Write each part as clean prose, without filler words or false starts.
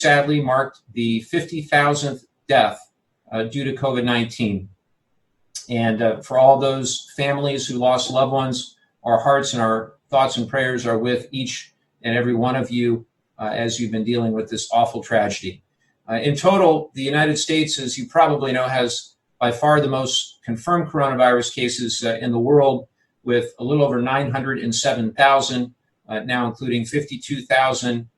sadly marked the 50,000th death due to COVID-19. And for all those families who lost loved ones, our hearts and our thoughts and prayers are with each and every one of you as you've been dealing with this awful tragedy. In total, the United States, as you probably know, has by far the most confirmed coronavirus cases in the world, with a little over 907,000, now including 52,000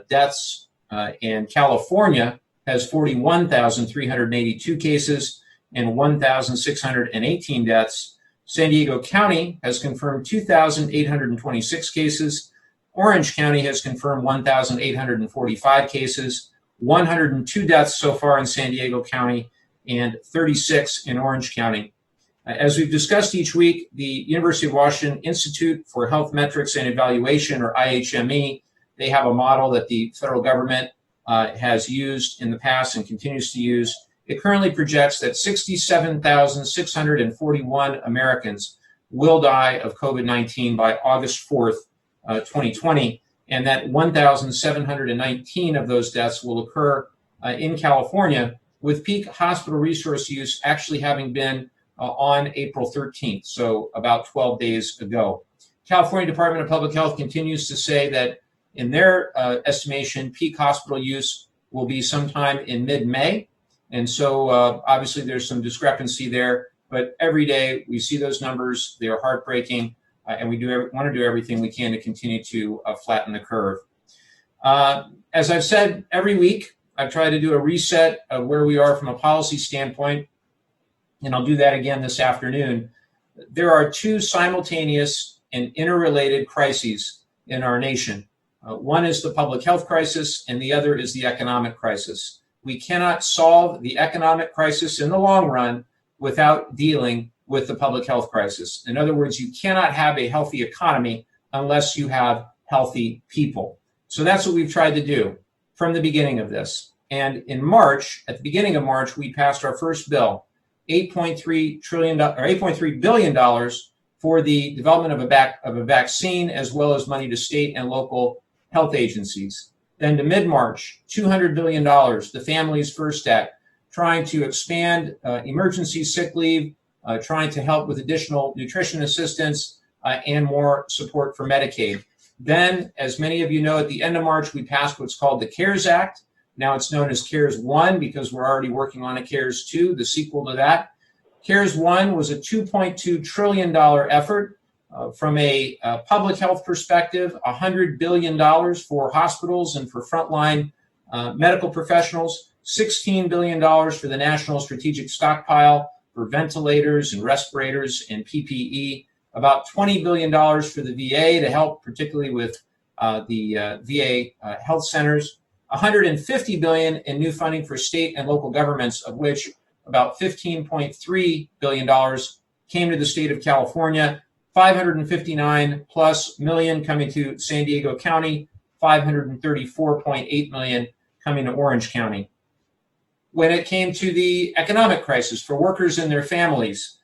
deaths. And California has 41,382 cases and 1,618 deaths. San Diego County has confirmed 2,826 cases. Orange County has confirmed 1,845 cases, 102 deaths so far in San Diego County, and 36 in Orange County. As we've discussed each week, the University of Washington Institute for Health Metrics and Evaluation, or IHME, they have a model that the federal government has used in the past and continues to use. It currently projects that 67,641 Americans will die of COVID-19 by August 4th, 2020, and that 1,719 of those deaths will occur in California, with peak hospital resource use actually having been on April 13th, so about 12 days ago. California Department of Public Health continues to say that in their estimation, peak hospital use will be sometime in mid-May. And so obviously there's some discrepancy there, but every day we see those numbers. They are heartbreaking, and we want to do everything we can to continue to flatten the curve. As I've said every week, I've tried to do a reset of where we are from a policy standpoint, and I'll do that again this afternoon. There are two simultaneous and interrelated crises in our nation. One is the public health crisis, and the other is the economic crisis. We cannot solve the economic crisis in the long run without dealing with the public health crisis. In other words, you cannot have a healthy economy unless you have healthy people. So that's what we've tried to do from the beginning of this. And in March, at the beginning of March, we passed our first bill, $8.3 billion for the development of a vaccine, as well as money to state and local health agencies. Then to mid-March, $200 billion, the Families First Act, trying to expand emergency sick leave, trying to help with additional nutrition assistance and more support for Medicaid. Then, as many of you know, at the end of March, we passed what's called the CARES Act. Now it's known as CARES 1 because we're already working on a CARES 2, the sequel to that. CARES 1 was a $2.2 trillion effort. From a public health perspective, $100 billion for hospitals and for frontline medical professionals, $16 billion for the National Strategic Stockpile for ventilators and respirators and PPE, about $20 billion for the VA to help, particularly with the VA health centers, $150 billion in new funding for state and local governments, of which about $15.3 billion came to the state of California, 559 plus million coming to San Diego County, 534.8 million coming to Orange County. When it came to the economic crisis for workers and their families,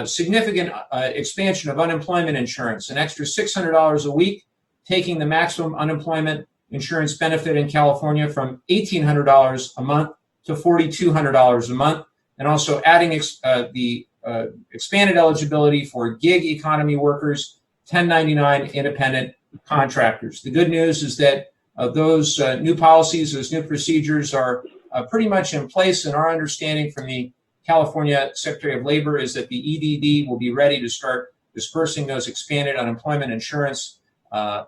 significant expansion of unemployment insurance, an extra $600 a week, taking the maximum unemployment insurance benefit in California from $1,800 a month to $4,200 a month, and also adding the expanded eligibility for gig economy workers, 1099 independent contractors. The good news is that those new policies, those new procedures are pretty much in place, and our understanding from the California Secretary of Labor is that the EDD will be ready to start dispersing those expanded unemployment insurance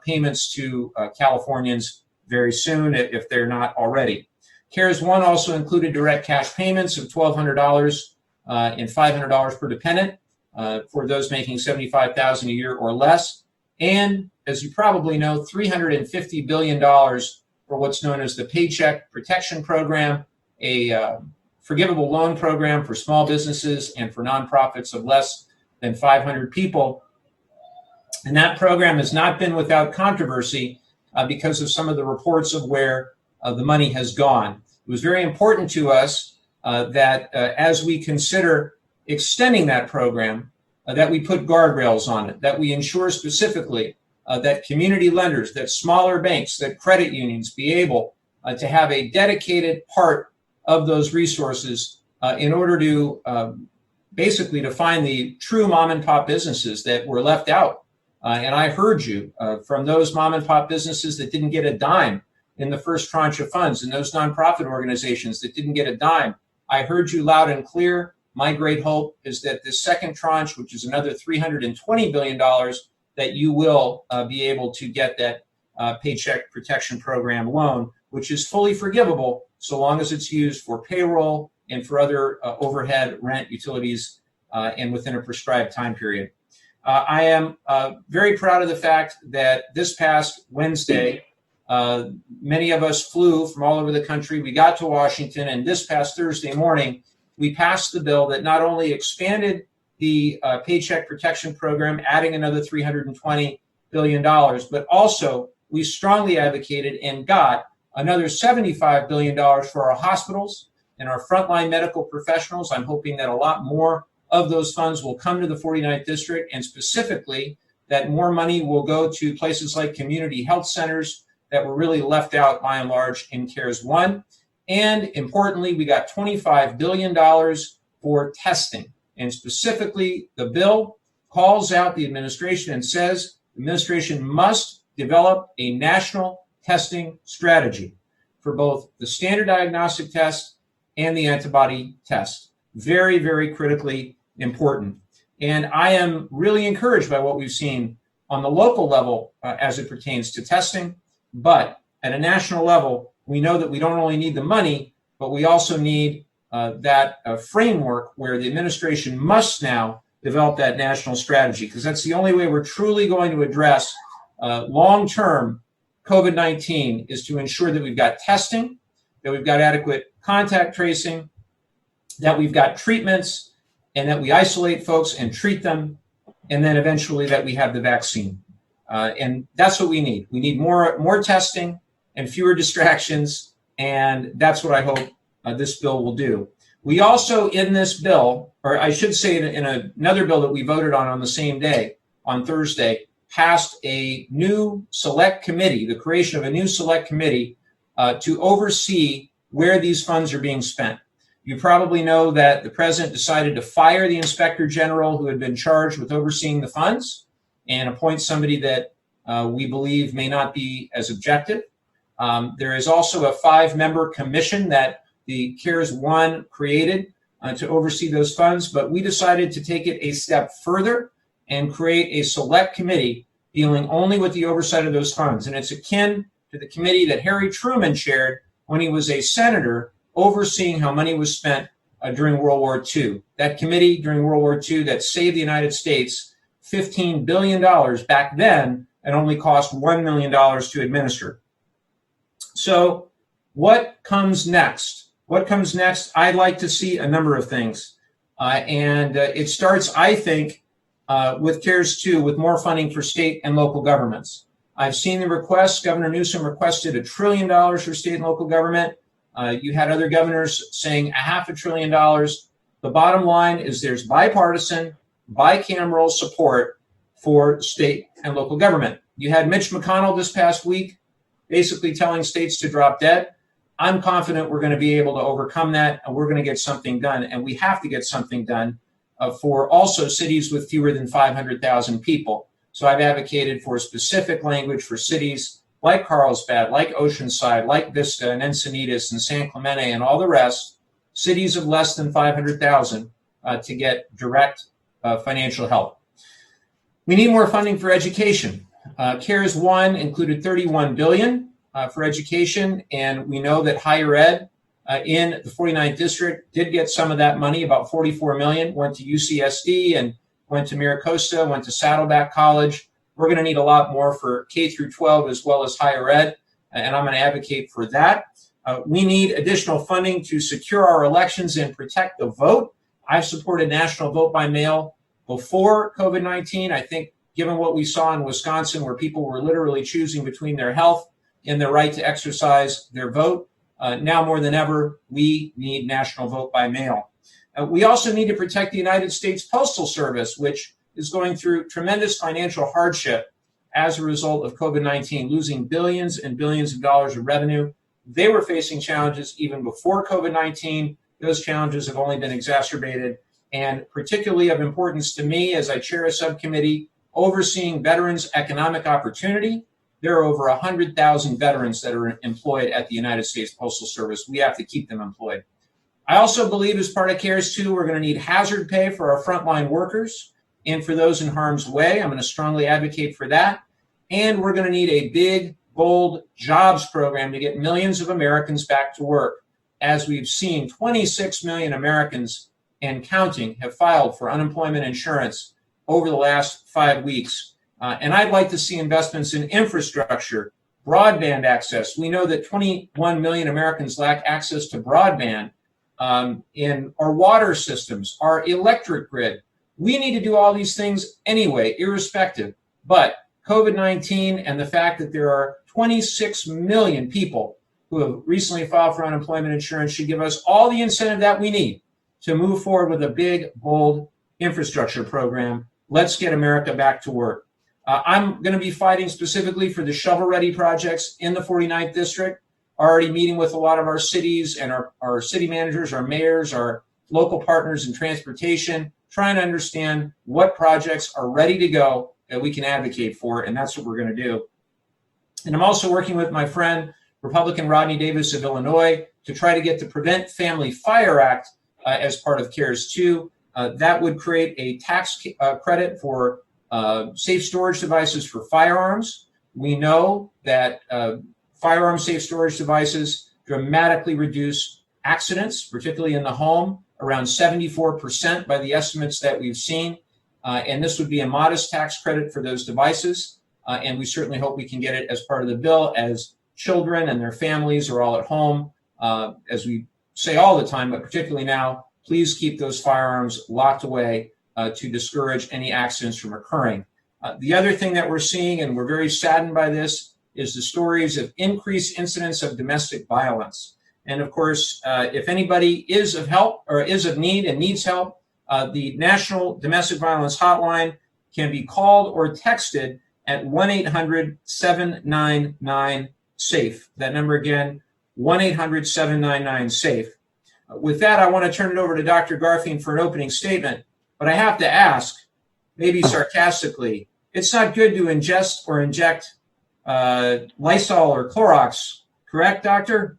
payments to Californians very soon, if they're not already. CARES 1 also included direct cash payments of $1,200 and $500 per dependent for those making $75,000 a year or less. And as you probably know, $350 billion for what's known as the Paycheck Protection Program, a forgivable loan program for small businesses and for nonprofits of less than 500 people. And that program has not been without controversy because of some of the reports of where the money has gone. It was very important to us that as we consider extending that program, that we put guardrails on it, that we ensure specifically that community lenders, that smaller banks, that credit unions be able to have a dedicated part of those resources in order to basically to find the true mom and pop businesses that were left out. And I heard you from those mom and pop businesses that didn't get a dime in the first tranche of funds, and those nonprofit organizations that didn't get a dime. I heard you loud and clear. My great hope is that the second tranche, which is another $320 billion, that you will be able to get that Paycheck Protection Program loan, which is fully forgivable so long as it's used for payroll and for other overhead, rent, utilities, and within a prescribed time period. I am very proud of the fact that this past Wednesday, many of us flew from all over the country. We got to Washington, and this past Thursday morning, we passed the bill that not only expanded the Paycheck Protection Program, adding another $320 billion, but also we strongly advocated and got another $75 billion for our hospitals and our frontline medical professionals. I'm hoping that a lot more of those funds will come to the 49th District, and specifically that more money will go to places like community health centers that were really left out by and large in CARES 1. And importantly, we got $25 billion for testing. And specifically, the bill calls out the administration and says the administration must develop a national testing strategy for both the standard diagnostic test and the antibody test. Very, very critically important. And I am really encouraged by what we've seen on the local level as it pertains to testing. But at a national level, we know that we don't only need the money, but we also need that framework where the administration must now develop that national strategy, because that's the only way we're truly going to address long-term COVID-19 is to ensure that we've got testing, that we've got adequate contact tracing, that we've got treatments, and that we isolate folks and treat them, and then eventually that we have the vaccine. And that's what we need. We need more testing and fewer distractions, and that's what I hope this bill will do. We also, in this bill, or I should say in another bill that we voted on the same day, on Thursday, passed a new select committee, the creation of a new select committee to oversee where these funds are being spent. You probably know that the president decided to fire the inspector general who had been charged with overseeing the funds and appoint somebody that we believe may not be as objective. There is also a 5-member commission that the CARES 1 created to oversee those funds, but we decided to take it a step further and create a select committee dealing only with the oversight of those funds. And it's akin to the committee that Harry Truman chaired when he was a senator overseeing how money was spent during World War II. That committee during World War II that saved the United States $15 billion back then and only cost $1 million to administer. So what comes next? What comes next? I'd like to see a number of things. And it starts, I think, with CARES 2, with more funding for state and local governments. I've seen the requests. Governor Newsom requested $1 trillion for state and local government. You had other governors saying $500 billion. The bottom line is there's bipartisan, bicameral support for state and local government. You had Mitch McConnell this past week basically telling states to drop debt. I'm confident we're going to be able to overcome that, and we're going to get something done. And we have to get something done for also cities with fewer than 500,000 people. So I've advocated for specific language for cities like Carlsbad, like Oceanside, like Vista and Encinitas and San Clemente and all the rest, cities of less than 500,000 to get direct financial help. We need more funding for education. CARES 1 included $31 billion for education, and we know that higher ed in the 49th District did get some of that money. About $44 million went to UCSD and went to Miracosta, went to Saddleback College. We're going to need a lot more for K through 12 as well as higher ed, and I'm going to advocate for that. We need additional funding to secure our elections and protect the vote. I've supported national vote by mail before COVID-19. I think given what we saw in Wisconsin, where people were literally choosing between their health and their right to exercise their vote, now more than ever, we need national vote by mail. We also need to protect the United States Postal Service, which is going through tremendous financial hardship as a result of COVID-19, losing billions and billions of dollars of revenue. They were facing challenges even before COVID-19. Those challenges have only been exacerbated. And particularly of importance to me as I chair a subcommittee overseeing veterans' economic opportunity, there are over 100,000 veterans that are employed at the United States Postal Service. We have to keep them employed. I also believe as part of CARES 2, we're going to need hazard pay for our frontline workers and for those in harm's way. I'm going to strongly advocate for that. And we're going to need a big, bold jobs program to get millions of Americans back to work. As we've seen, 26 million Americans and counting have filed for unemployment insurance over the last 5 weeks. And I'd like to see investments in infrastructure, broadband access. We know that 21 million Americans lack access to broadband in our water systems, our electric grid. We need to do all these things anyway, irrespective. But COVID-19 and the fact that there are 26 million people who have recently filed for unemployment insurance should give us all the incentive that we need to move forward with a big, bold infrastructure program. Let's get America back to work. I'm going to be fighting specifically for the shovel-ready projects in the 49th District, already meeting with a lot of our cities and our city managers, our mayors, our local partners in transportation, trying to understand what projects are ready to go that we can advocate for, and that's what we're going to do. And I'm also working with my friend, Republican Rodney Davis of Illinois, to try to get the Prevent Family Fire Act as part of CARES 2. That would create a tax credit for safe storage devices for firearms. We know that firearm safe storage devices dramatically reduce accidents, particularly in the home, around 74% by the estimates that we've seen. And this would be a modest tax credit for those devices. And we certainly hope we can get it as part of the bill as children and their families are all at home. As we say all the time, but particularly now, please keep those firearms locked away to discourage any accidents from occurring. The other thing that we're seeing, and we're very saddened by this, is the stories of increased incidents of domestic violence. And of course, if anybody is of help or is of need and needs help, the National Domestic Violence Hotline can be called or texted at 1-800-799-SAFE. That number again, 1-800-799-SAFE. With that, I want to turn it over to Dr. Garfield for an opening statement. But I have to ask, maybe sarcastically, it's not good to ingest or inject Lysol or Clorox, correct, Doctor?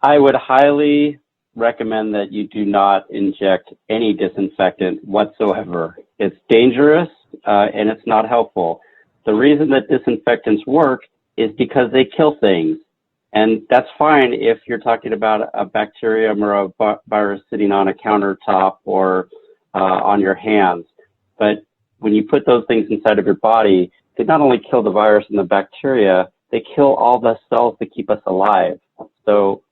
I would highly recommend that you do not inject any disinfectant whatsoever. It's dangerous and it's not helpful. The reason that disinfectants work is because they kill things. And that's fine if you're talking about a bacterium or a virus sitting on a countertop or on your hands. But when you put those things inside of your body, they not only kill the virus and the bacteria, they kill all the cells that keep us alive. So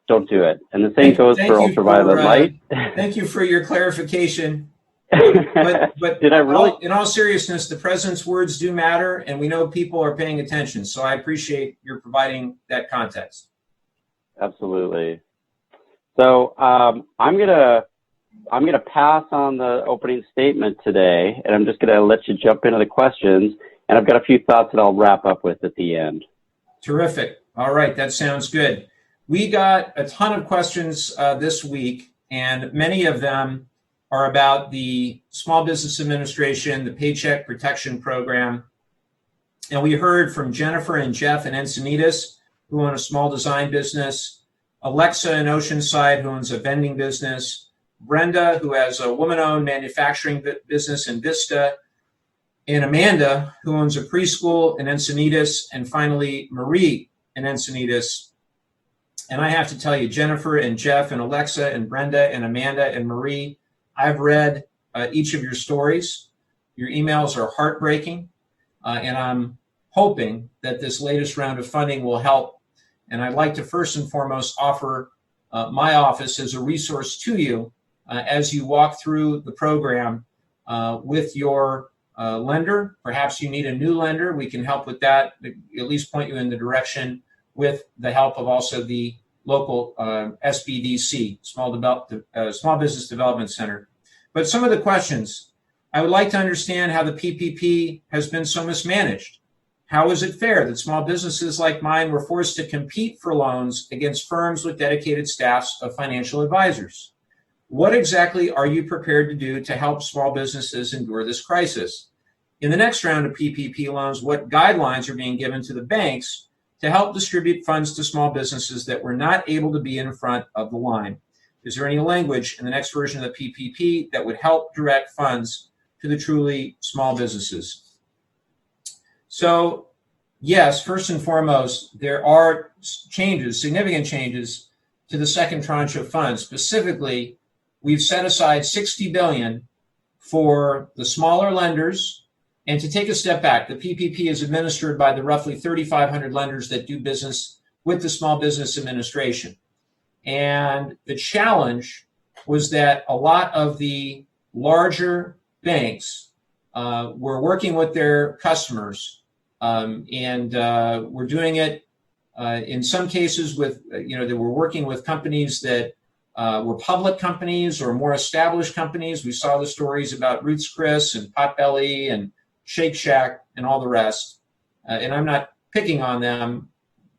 don't do it. And the same goes for ultraviolet light. Thank you for your clarification. But Did I really? In all seriousness, the president's words do matter, and we know people are paying attention. So I appreciate your providing that context. Absolutely. So I'm gonna pass on the opening statement today, and I'm just gonna let you jump into the questions. And I've got a few thoughts that I'll wrap up with at the end. Terrific. All right, that sounds good. We got a ton of questions this week, and many of them are about the Small Business Administration, the Paycheck Protection Program. And we heard from Jennifer and Jeff in Encinitas, who own a small design business, Alexa in Oceanside, who owns a vending business, Brenda, who has a woman-owned manufacturing business in Vista, and Amanda, who owns a preschool in Encinitas, and finally, Marie in Encinitas. And I have to tell you, Jennifer and Jeff and Alexa and Brenda and Amanda and Marie, I've read each of your stories. Your emails are heartbreaking, and I'm hoping that this latest round of funding will help. And I'd like to first and foremost offer my office as a resource to you as you walk through the program with your lender. Perhaps you need a new lender. We can help with that, at least point you in the direction with the help of also the local SBDC, Small Business Development Center. But some of the questions, I would like to understand how the PPP has been so mismanaged. How is it fair that small businesses like mine were forced to compete for loans against firms with dedicated staffs of financial advisors? What exactly are you prepared to do to help small businesses endure this crisis? In the next round of PPP loans, what guidelines are being given to the banks to help distribute funds to small businesses that were not able to be in front of the line? Is there any language in the next version of the PPP that would help direct funds to the truly small businesses? So, yes, first and foremost, there are changes, significant changes to the second tranche of funds. Specifically, we've set aside $60 billion for the smaller lenders. And to take a step back, the PPP is administered by the roughly 3,500 lenders that do business with the Small Business Administration. And the challenge was that a lot of the larger banks were working with their customers, and were doing it in some cases with, they were working with companies that were public companies or more established companies. We saw the stories about Ruth's Chris and Potbelly and Shake Shack and all the rest. And I'm not picking on them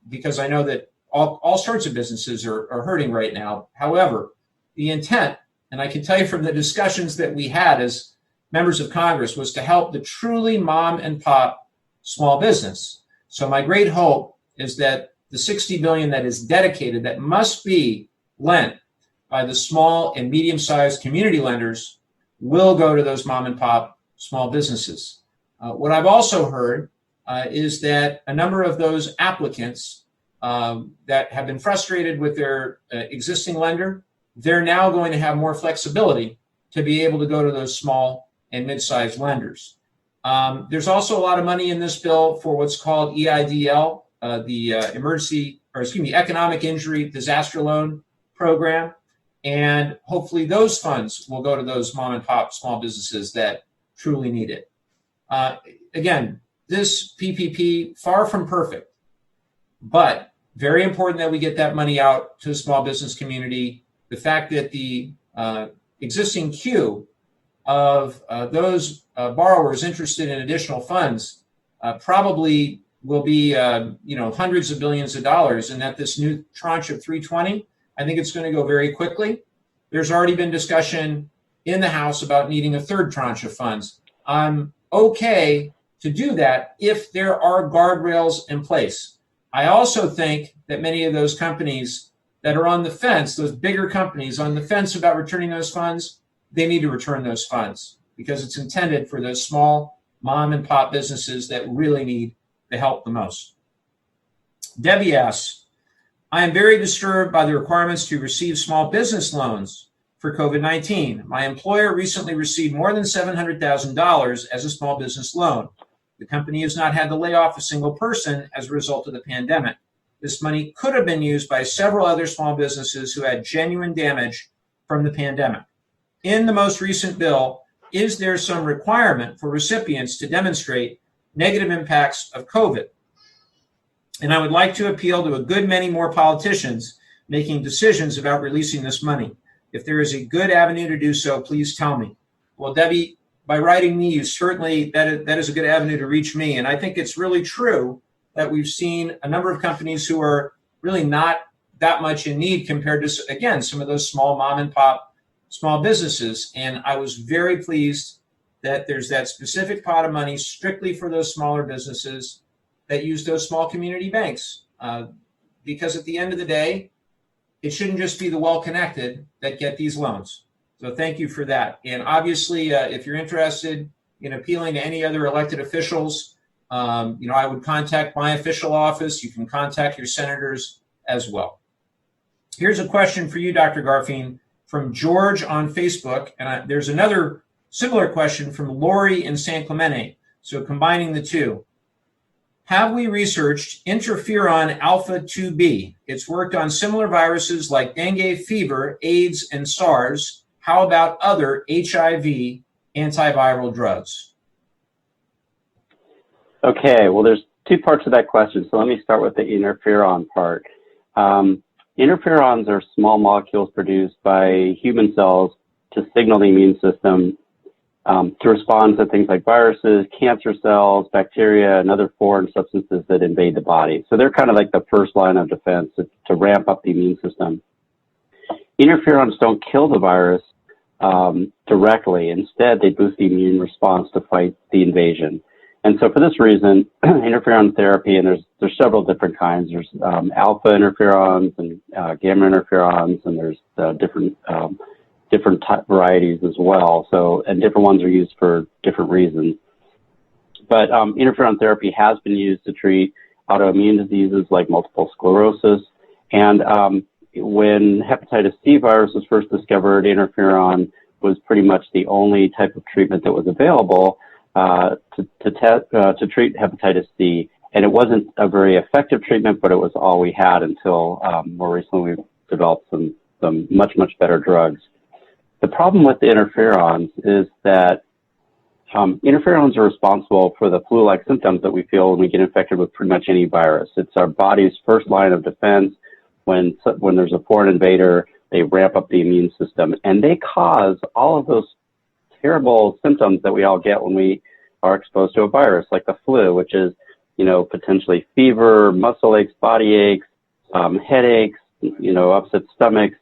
because I know that all sorts of businesses are hurting right now. However, the intent, and I can tell you from the discussions that we had as members of Congress, was to help the truly mom and pop small business. So my great hope is that the $60 billion that is dedicated, that must be lent by the small and medium-sized community lenders, will go to those mom and pop small businesses. What I've also heard is that a number of those applicants that have been frustrated with their existing lender, they're now going to have more flexibility to be able to go to those small and mid-sized lenders. There's also a lot of money in this bill for what's called EIDL, the Economic Injury Disaster Loan Program. And hopefully those funds will go to those mom and pop small businesses that truly need it. Again, this PPP, far from perfect, but very important that we get that money out to the small business community. The fact that the existing queue of those borrowers interested in additional funds probably will be hundreds of billions of dollars, and that this new tranche of 320, I think it's going to go very quickly. There's already been discussion in the House about needing a third tranche of funds. I'm okay to do that if there are guardrails in place. I also think that many of those companies that are on the fence, those bigger companies on the fence about returning those funds, they need to return those funds because it's intended for those small mom and pop businesses that really need the help the most. Debbie asks, I am very disturbed by the requirements to receive small business loans for COVID-19. My employer recently received more than $700,000 as a small business loan. The company has not had to lay off a single person as a result of the pandemic. This money could have been used by several other small businesses who had genuine damage from the pandemic. In the most recent bill, is there some requirement for recipients to demonstrate negative impacts of COVID? And I would like to appeal to a good many more politicians making decisions about releasing this money. If there is a good avenue to do so, please tell me. Well, Debbie, by writing me, you certainly, that is a good avenue to reach me. And I think it's really true that we've seen a number of companies who are really not that much in need compared to, again, some of those small mom and pop small businesses. And I was very pleased that there's that specific pot of money strictly for those smaller businesses that use those small community banks. Because at the end of the day, it shouldn't just be the well-connected that get these loans. So thank you for that. And obviously, if you're interested in appealing to any other elected officials, I would contact my official office. You can contact your senators as well. Here's a question for you, Dr. Garfien, from George on Facebook. And there's another similar question from Lori in San Clemente. So combining the two. Have we researched interferon alpha 2B? It's worked on similar viruses like dengue fever, AIDS, and SARS. How about other HIV antiviral drugs? Okay, well, there's two parts of that question. So let me start with the interferon part. Interferons are small molecules produced by human cells to signal the immune system to respond to things like viruses, cancer cells, bacteria, and other foreign substances that invade the body. So they're kind of like the first line of defense to ramp up the immune system. Interferons don't kill the virus directly. Instead, they boost the immune response to fight the invasion. And so for this reason, interferon therapy, and there's several different kinds. There's alpha interferons and gamma interferons, and there's different type varieties as well. So, and different ones are used for different reasons. But interferon therapy has been used to treat autoimmune diseases like multiple sclerosis. And when hepatitis C virus was first discovered, interferon was pretty much the only type of treatment that was available to treat hepatitis C. And it wasn't a very effective treatment, but it was all we had until more recently we've developed some much, much better drugs. The problem with the interferons is that interferons are responsible for the flu-like symptoms that we feel when we get infected with pretty much any virus. It's our body's first line of defense. When there's a foreign invader, they ramp up the immune system, and they cause all of those terrible symptoms that we all get when we are exposed to a virus, like the flu, which is, potentially fever, muscle aches, body aches, headaches, upset stomachs.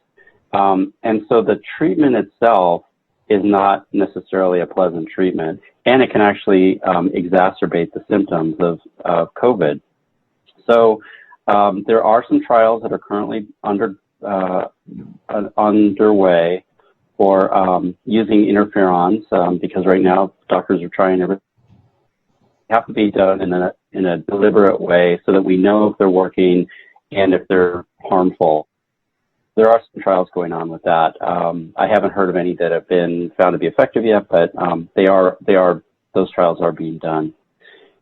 And so the treatment itself is not necessarily a pleasant treatment, and it can actually exacerbate the symptoms of COVID. So there are some trials that are currently underway for using interferons because right now doctors are trying everything. Have to be done in a deliberate way so that we know if they're working and if they're harmful. There are some trials going on with that. I haven't heard of any that have been found to be effective yet, but those trials are being done.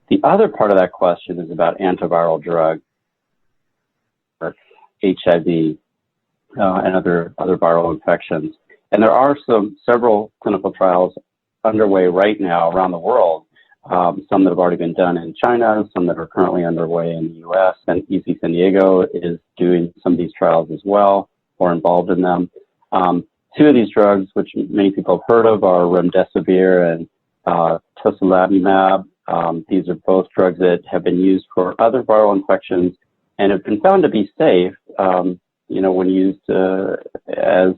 The other part of that question is about antiviral drugs, or HIV, and other viral infections. And there are several clinical trials underway right now around the world. Some that have already been done in China, some that are currently underway in the U.S., and UC San Diego is doing some of these trials as well, or involved in them. Two of these drugs, which many people have heard of, are remdesivir and tocilizumab. These are both drugs that have been used for other viral infections and have been found to be safe, when used as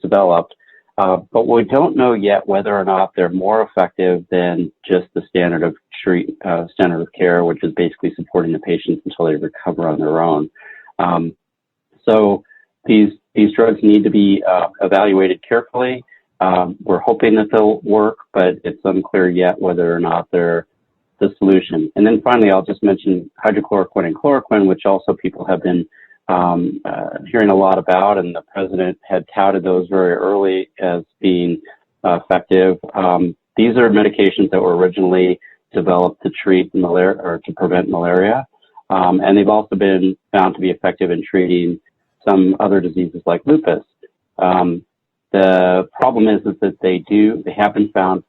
developed. But we don't know yet whether or not they're more effective than just the standard of care, which is basically supporting the patients until they recover on their own. So these drugs need to be evaluated carefully. We're hoping that they'll work, but it's unclear yet whether or not they're the solution. And then finally, I'll just mention hydrochloroquine and chloroquine, which also people have been hearing a lot about, and the president had touted those very early as being effective. These are medications that were originally developed to treat malaria or to prevent malaria, and they've also been found to be effective in treating some other diseases like lupus. The problem is that they have been found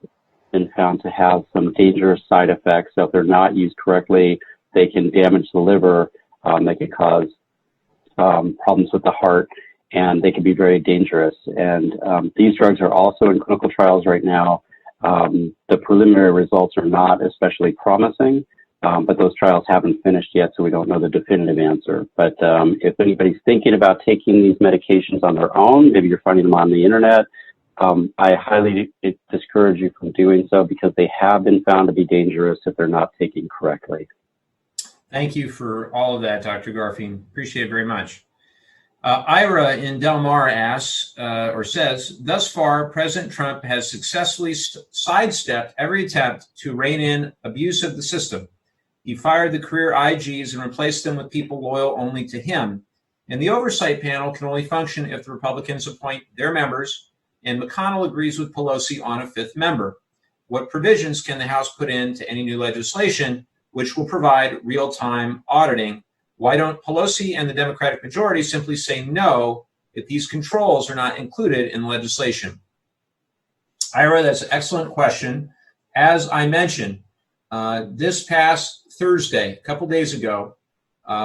to have some dangerous side effects. So if they're not used correctly, they can damage the liver. They can cause problems with the heart, and they can be very dangerous. And these drugs are also in clinical trials right now. The preliminary results are not especially promising, but those trials haven't finished yet, so we don't know the definitive answer. But if anybody's thinking about taking these medications on their own, maybe you're finding them on the internet, I highly discourage you from doing so because they have been found to be dangerous if they're not taken correctly. Thank you for all of that, Dr. Garfien. Appreciate it very much. Ira in Del Mar asks, or says, thus far, President Trump has successfully sidestepped every attempt to rein in abuse of the system. He fired the career IGs and replaced them with people loyal only to him. And the oversight panel can only function if the Republicans appoint their members, and McConnell agrees with Pelosi on a fifth member. What provisions can the House put into any new legislation which will provide real-time auditing? Why don't Pelosi and the Democratic majority simply say no if these controls are not included in legislation? Ira, that's an excellent question. As I mentioned, this past Thursday, a couple days ago,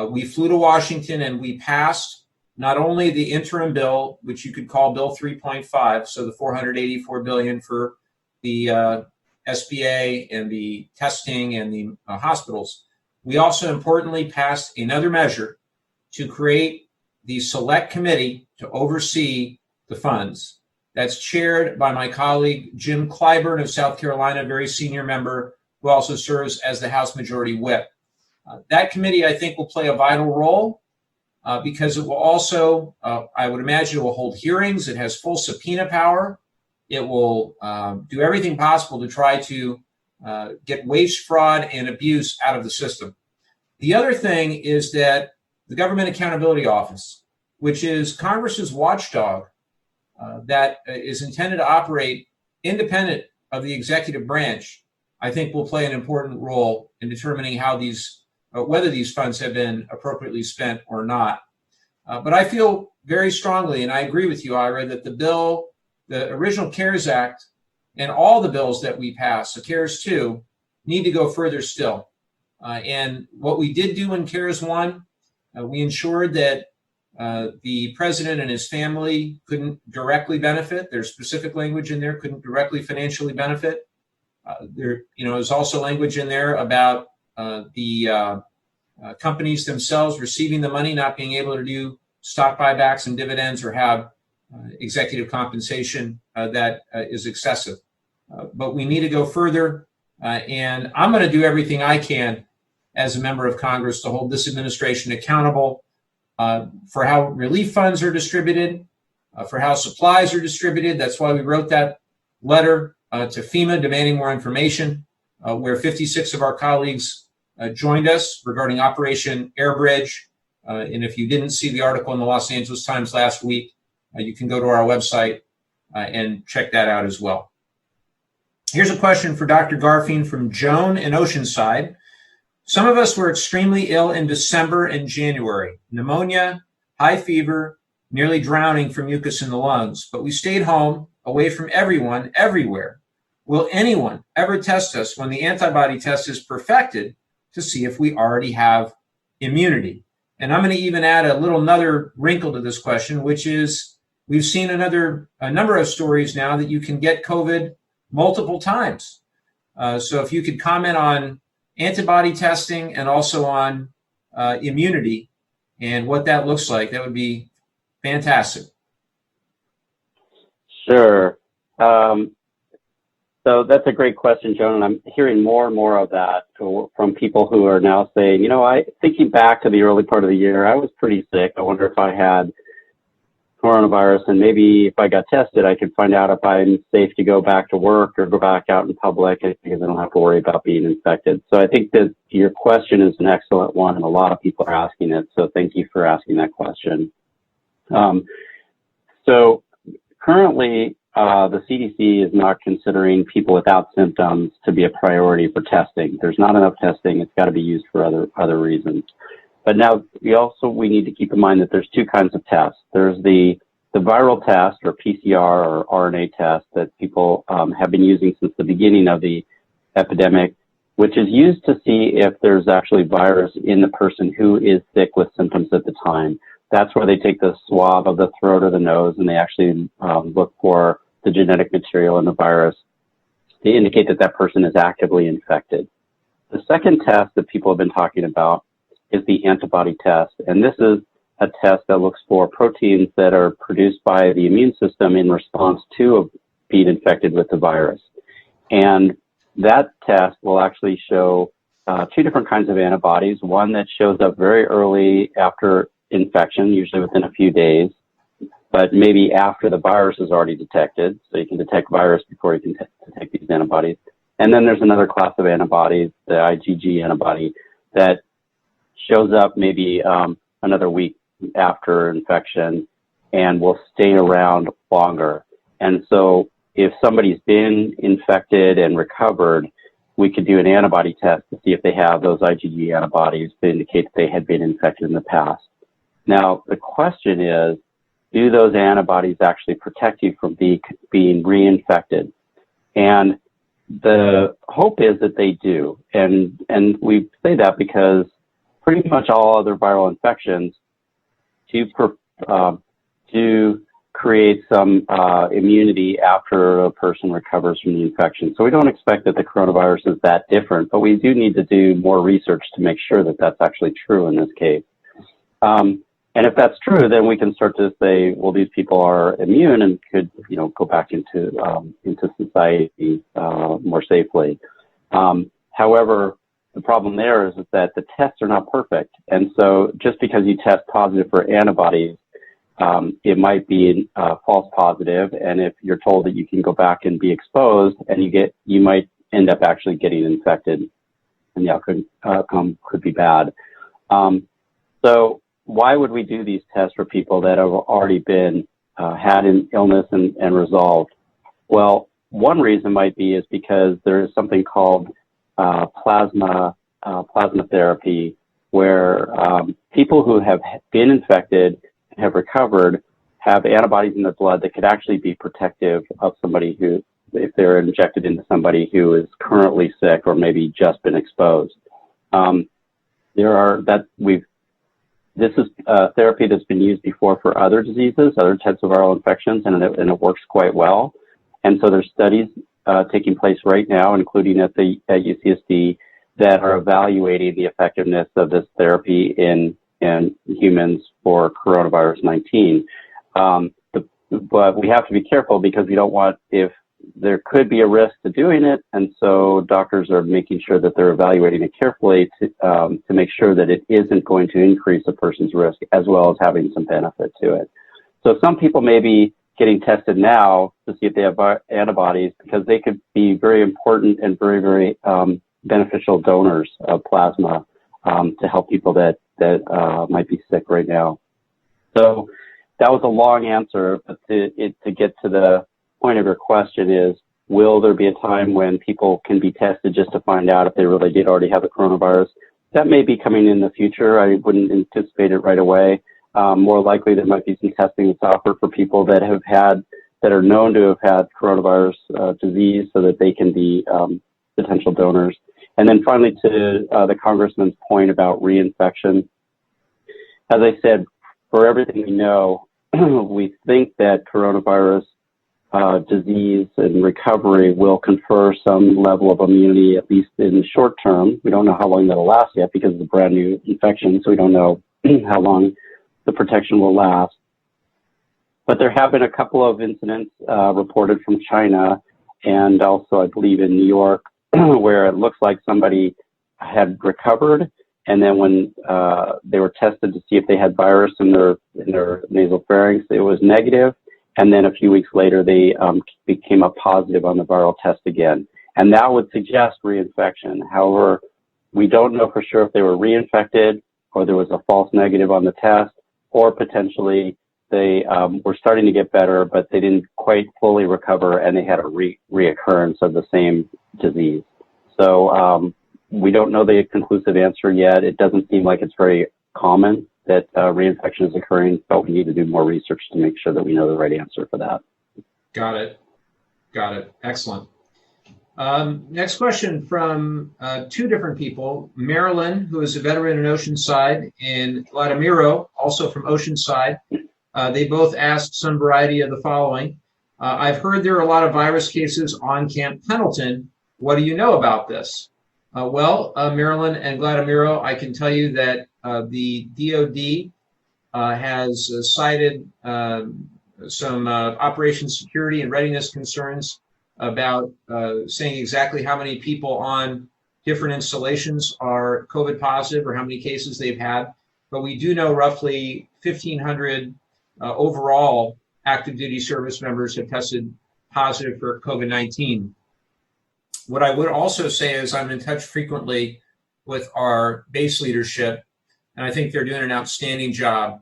we flew to Washington and we passed not only the interim bill, which you could call Bill 3.5, so the $484 billion for the SBA and the testing and the hospitals, we also importantly passed another measure to create the select committee to oversee the funds. That's chaired by my colleague Jim Clyburn of South Carolina, a very senior member who also serves as the House Majority Whip. That committee, I think, will play a vital role because it will also, I would imagine, it will hold hearings. It has full subpoena power. It will do everything possible to try to get waste, fraud, and abuse out of the system. The other thing is that the Government Accountability Office, which is Congress's watchdog that is intended to operate independent of the executive branch, I think will play an important role in determining how whether these funds have been appropriately spent or not. But I feel very strongly, and I agree with you, Ira, that the original CARES Act, and all the bills that we passed, so CARES 2, need to go further still. And what we did do in CARES 1, we ensured that the president and his family couldn't directly benefit. There's specific language in there, couldn't directly financially benefit. There's also language in there about the companies themselves receiving the money, not being able to do stock buybacks and dividends or have executive compensation that is excessive. But we need to go further. And I'm going to do everything I can as a member of Congress to hold this administration accountable for how relief funds are distributed, for how supplies are distributed. That's why we wrote that letter to FEMA demanding more information, where 56 of our colleagues joined us regarding Operation Airbridge. And if you didn't see the article in the Los Angeles Times last week, you can go to our website and check that out as well. Here's a question for Dr. Garfien from Joan in Oceanside. Some of us were extremely ill in December and January, pneumonia, high fever, nearly drowning from mucus in the lungs, but we stayed home, away from everyone, everywhere. Will anyone ever test us when the antibody test is perfected to see if we already have immunity? And I'm going to even add another wrinkle to this question, which is we've seen a number of stories now that you can get COVID multiple times. So if you could comment on antibody testing and also on immunity and what that looks like, that would be fantastic. Sure. So that's a great question, Joan, and I'm hearing more and more of that from people who are now saying, thinking back to the early part of the year, I was pretty sick. I wonder if I had coronavirus, and maybe if I got tested, I could find out if I'm safe to go back to work or go back out in public because I don't have to worry about being infected. So I think that your question is an excellent one, and a lot of people are asking it. So thank you for asking that question. So currently, the CDC is not considering people without symptoms to be a priority for testing. There's not enough testing. It's got to be used for other reasons. But now we need to keep in mind that there's two kinds of tests. There's the viral test, or PCR, or RNA test that people have been using since the beginning of the epidemic, which is used to see if there's actually virus in the person who is sick with symptoms at the time. That's where they take the swab of the throat or the nose, and they actually look for the genetic material in the virus to indicate that that person is actively infected. The second test that people have been talking about is the antibody test. And this is a test that looks for proteins that are produced by the immune system in response to being infected with the virus. And that test will actually show two different kinds of antibodies, one that shows up very early after infection, usually within a few days, but maybe after the virus is already detected. So you can detect virus before you can detect these antibodies. And then there's another class of antibodies, the IgG antibody, that shows up maybe another week after infection and will stay around longer. And so if somebody's been infected and recovered, we could do an antibody test to see if they have those IgG antibodies to indicate that they had been infected in the past. Now, the question is, do those antibodies actually protect you from being reinfected? And the hope is that they do. And we say that because pretty much all other viral infections do create create some immunity after a person recovers from the infection. So we don't expect that the coronavirus is that different, but we do need to do more research to make sure that that's actually true in this case. And if that's true, then we can start to say, well, these people are immune and could, go back into society more safely. However, the problem there is that the tests are not perfect, and so just because you test positive for antibodies, it might be a false positive, and if you're told that you can go back and be exposed, and you might end up actually getting infected, and the outcome could be bad. So why would we do these tests for people that have already been had an illness and resolved? Well, one reason might be is because there is something called plasma therapy, where people who have been infected and have recovered have antibodies in their blood that could actually be protective of somebody who, if they're injected into somebody who is currently sick or maybe just been exposed. This is therapy that's been used before for other diseases, other types of viral infections, and it works quite well. And so there's studies taking place right now, including at UCSD, that are evaluating the effectiveness of this therapy in humans for coronavirus 19. But we have to be careful because we don't want, if there could be a risk to doing it, and so doctors are making sure that they're evaluating it carefully to make sure that it isn't going to increase a person's risk as well as having some benefit to it. So some people may be getting tested now to see if they have antibodies because they could be very important and very, very beneficial donors of plasma to help people that might be sick right now. So that was a long answer, but to get to the point of your question is, will there be a time when people can be tested just to find out if they really did already have the coronavirus? That may be coming in the future. I wouldn't anticipate it right away. More likely there might be some testing that's offered for people that are known to have had coronavirus disease so that they can be potential donors. And then finally, to the congressman's point about reinfection, as I said, for everything we know, we think that coronavirus disease and recovery will confer some level of immunity, at least in the short term. We don't know how long that'll last yet because it's a brand new infection, so we don't know how long the protection will last. But there have been a couple of incidents reported from China and also, I believe, in New York, where it looks like somebody had recovered, and then when they were tested to see if they had virus in their nasal pharynx, it was negative. And then a few weeks later, they became a positive on the viral test again. And that would suggest reinfection. However, we don't know for sure if they were reinfected or there was a false negative on the test, or potentially they were starting to get better, but they didn't quite fully recover and they had a reoccurrence of the same disease. So we don't know the conclusive answer yet. It doesn't seem like it's very common that reinfection is occurring, but we need to do more research to make sure that we know the right answer for that. Got it. Excellent. Next question from two different people. Marilyn, who is a veteran in Oceanside, and Vladimiro, also from Oceanside. They both asked some variety of the following. I've heard there are a lot of virus cases on Camp Pendleton. What do you know about this? Marilyn and Vladimiro, I can tell you that the DOD has cited some operation security and readiness concerns about saying exactly how many people on different installations are COVID positive or how many cases they've had. But we do know roughly 1,500 overall active duty service members have tested positive for COVID-19. What I would also say is I'm in touch frequently with our base leadership, and I think they're doing an outstanding job.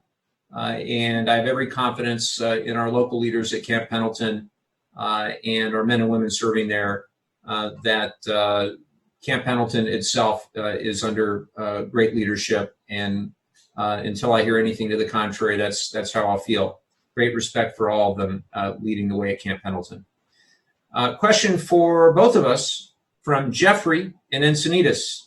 And I have every confidence in our local leaders at Camp Pendleton and our men and women serving there that Camp Pendleton itself is under great leadership. And until I hear anything to the contrary, that's how I'll feel. Great respect for all of them leading the way at Camp Pendleton. Question for both of us from Jeffrey in Encinitas.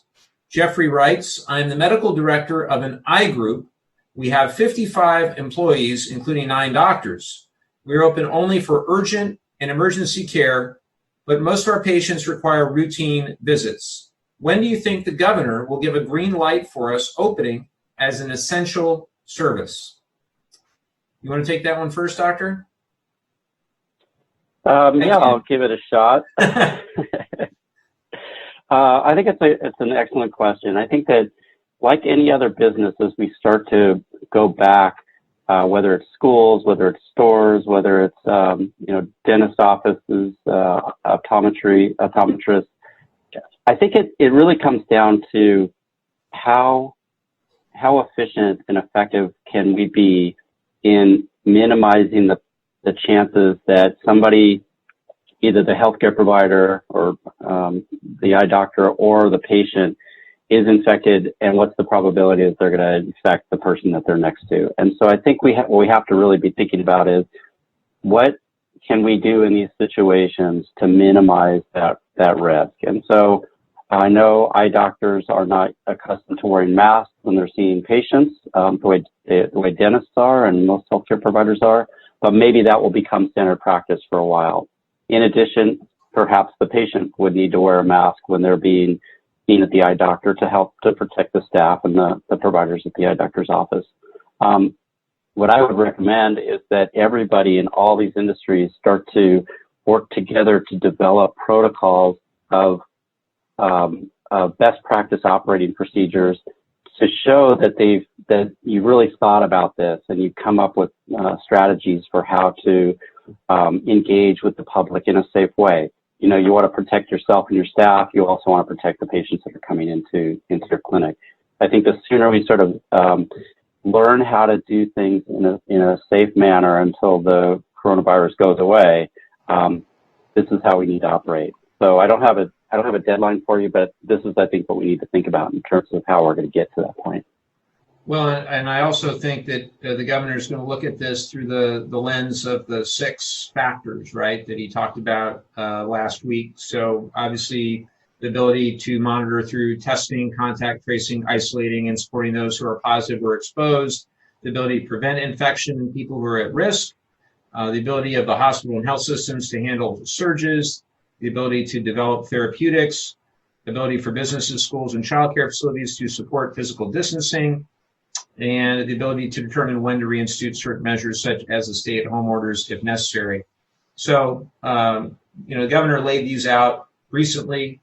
Jeffrey writes, I'm the medical director of an I group. We have 55 employees, including 9 doctors. We're open only for urgent and emergency care, but most of our patients require routine visits. When do you think the governor will give a green light for us opening as an essential service? You want to take that one first, Doctor? Yeah, I'll give it a shot. I think it's an excellent question. I think that, like any other business, as we start to go back, whether it's schools, whether it's stores, whether it's dentist offices, optometrists, I think it really comes down to how efficient and effective can we be in minimizing the chances that somebody, either the healthcare provider or the eye doctor or the patient, is infected, and what's the probability that they're going to infect the person that they're next to. And so I think what we have to really be thinking about is, what can we do in these situations to minimize that risk? And so I know eye doctors are not accustomed to wearing masks when they're seeing patients, the way dentists are and most healthcare providers are, but maybe that will become standard practice for a while. In addition, perhaps the patient would need to wear a mask when they're being seen at the eye doctor to help to protect the staff and the providers at the eye doctor's office. What I would recommend is that everybody in all these industries start to work together to develop protocols of best practice operating procedures to show that you really thought about this and you come up with strategies for how to engage with the public in a safe way. You know, you want to protect yourself and your staff. You also want to protect the patients that are coming into your clinic. I think the sooner we sort of learn how to do things in a safe manner until the coronavirus goes away, this is how we need to operate. So I don't have a deadline for you, but this is, I think, what we need to think about in terms of how we're going to get to that point. Well, and I also think that the governor is going to look at this through the lens of the 6 factors, right, that he talked about last week. So obviously, the ability to monitor through testing, contact tracing, isolating, and supporting those who are positive or exposed, the ability to prevent infection in people who are at risk, the ability of the hospital and health systems to handle surges, the ability to develop therapeutics, the ability for businesses, schools, and childcare facilities to support physical distancing, and the ability to determine when to reinstitute certain measures, such as the stay-at-home orders, if necessary. So, the governor laid these out recently.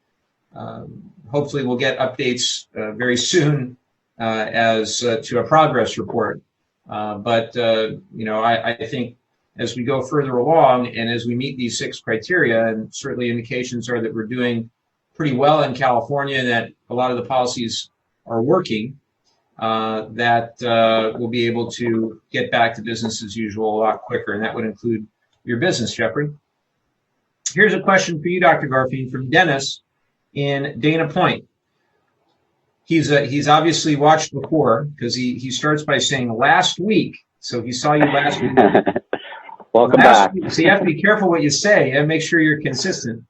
Hopefully, we'll get updates very soon as to a progress report. But I think as we go further along and as we meet these 6 criteria, and certainly indications are that we're doing pretty well in California and that a lot of the policies are working, that we'll be able to get back to business as usual a lot quicker, and that would include your business, Jeffrey. Here's a question for you, Dr. Garfien, from Dennis in Dana Point. He's obviously watched before, because he starts by saying last week, so he saw you last week. Welcome back. So you have to be careful what you say and make sure you're consistent.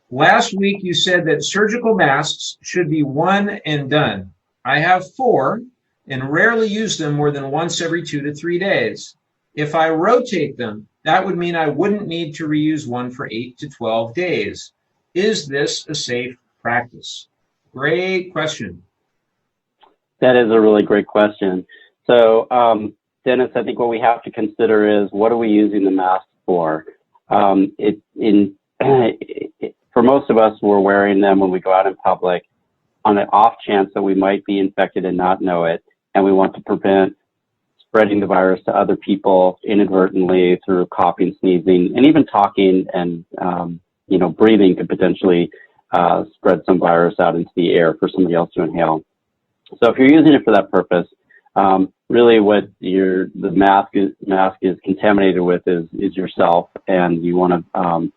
Last week you said that surgical masks should be one and done. I have 4 and rarely use them more than once every 2 to 3 days. If I rotate them, that would mean I wouldn't need to reuse one for 8 to 12 days. Is this a safe practice? Great question. That is a really great question. So, Dennis, I think what we have to consider is, what are we using the mask for? For most of us, we're wearing them when we go out in public on an off chance that we might be infected and not know it, and we want to prevent spreading the virus to other people inadvertently through coughing, sneezing, and even talking and breathing could potentially spread some virus out into the air for somebody else to inhale. So if you're using it for that purpose, really what the mask is contaminated with is yourself, and you want to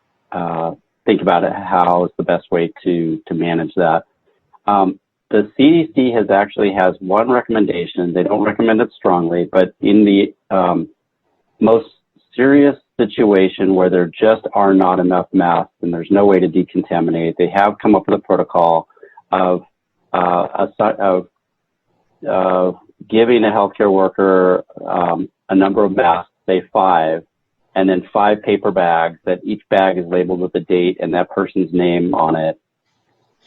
think about it, how is the best way to manage that. The CDC has one recommendation. They don't recommend it strongly, but in the most serious situation where there just are not enough masks and there's no way to decontaminate, they have come up with a protocol of giving a healthcare worker a number of masks, say 5, and then 5 paper bags that each bag is labeled with a date and that person's name on it.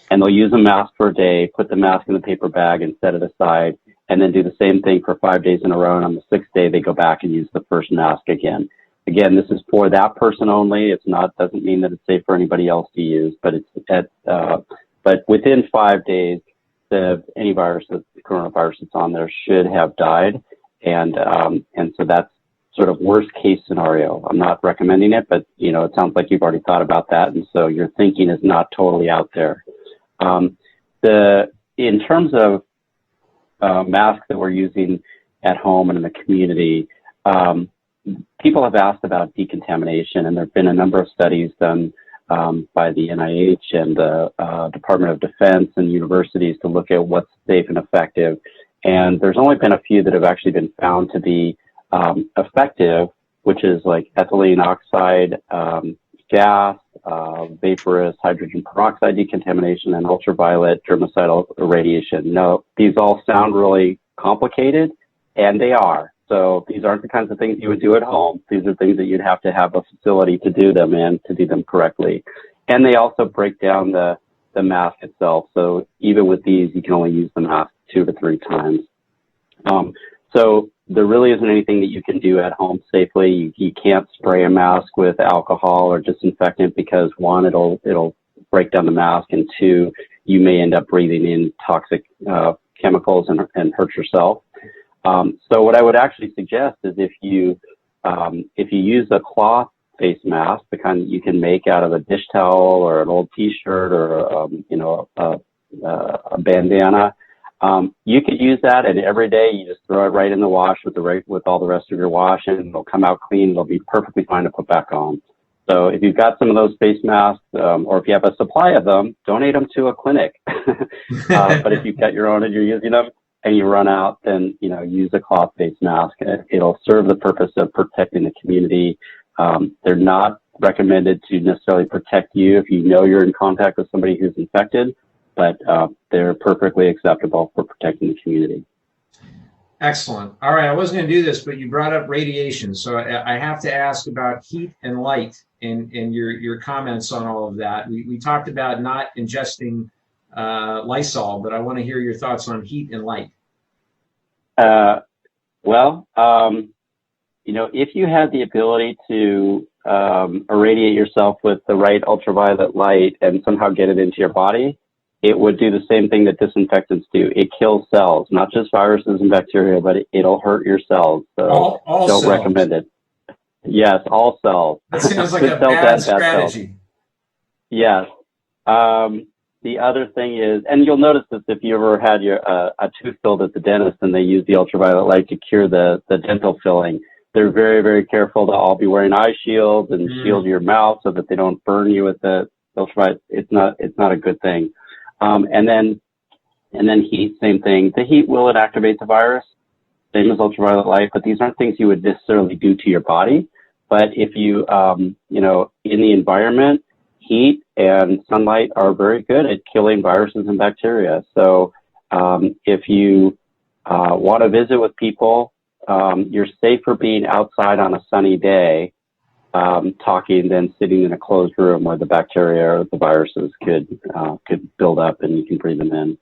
And they'll use a mask for a day, put the mask in the paper bag and set it aside, and then do the same thing for 5 days in a row. And on the 6th day, they go back and use the first mask again. Again, this is for that person only. It's not, doesn't mean that it's safe for anybody else to use, but but within 5 days, any virus, the coronavirus that's on there should have died. And so that's sort of worst case scenario. I'm not recommending it, but it sounds like you've already thought about that. And so your thinking is not totally out there. In terms of masks that we're using at home and in the community, people have asked about decontamination, and there have been a number of studies done by the NIH and the Department of Defense and universities to look at what's safe and effective. And there's only been a few that have actually been found to be effective, which is like ethylene oxide gas, vaporous hydrogen peroxide decontamination, and ultraviolet germicidal radiation. No, these all sound really complicated, and they are. So these aren't the kinds of things you would do at home. These are things that you'd have to have a facility to do them in, to do them correctly. And they also break down the mask itself. So even with these, you can only use the mask 2 to 3 times. So there really isn't anything that you can do at home safely. You can't spray a mask with alcohol or disinfectant because 1, it'll break down the mask, and 2, you may end up breathing in toxic chemicals and hurt yourself. So what I would actually suggest is if you use a cloth face mask, the kind that you can make out of a dish towel or an old T-shirt or a bandana, you could use that, and every day you just throw it right in the wash with all the rest of your wash, and it'll come out clean. It'll be perfectly fine to put back on. So if you've got some of those face masks, or if you have a supply of them, donate them to a clinic. But if you've got your own and you're using them and you run out, then use a cloth face mask. It'll serve the purpose of protecting the community. They're not recommended to necessarily protect you if you know you're in contact with somebody who's infected, but they're perfectly acceptable for protecting the community. Excellent. All right, I wasn't going to do this, but you brought up radiation, so I have to ask about heat and light and your comments on all of that. We talked about not ingesting Lysol, but I want to hear your thoughts on heat and light. If you had the ability to irradiate yourself with the right ultraviolet light and somehow get it into your body, it would do the same thing that disinfectants do. It kills cells, not just viruses and bacteria, but it'll hurt your cells. So all don't cells. recommend it. Yes, all cells. That sounds like a bad strategy. Yes. The other thing is, and you'll notice this if you ever had a tooth filled at the dentist and they use the ultraviolet light to cure the dental filling, they're very, very careful to all be wearing eye shields and shield your mouth so that they don't burn you with the ultraviolet. It's not a good thing. And then heat, same thing. The heat will inactivate the virus, same as ultraviolet light, but these aren't things you would necessarily do to your body. But if you, in the environment, heat and sunlight are very good at killing viruses and bacteria. So if you want to visit with people, you're safer being outside on a sunny day talking than sitting in a closed room where the bacteria or the viruses could build up and you can breathe them in.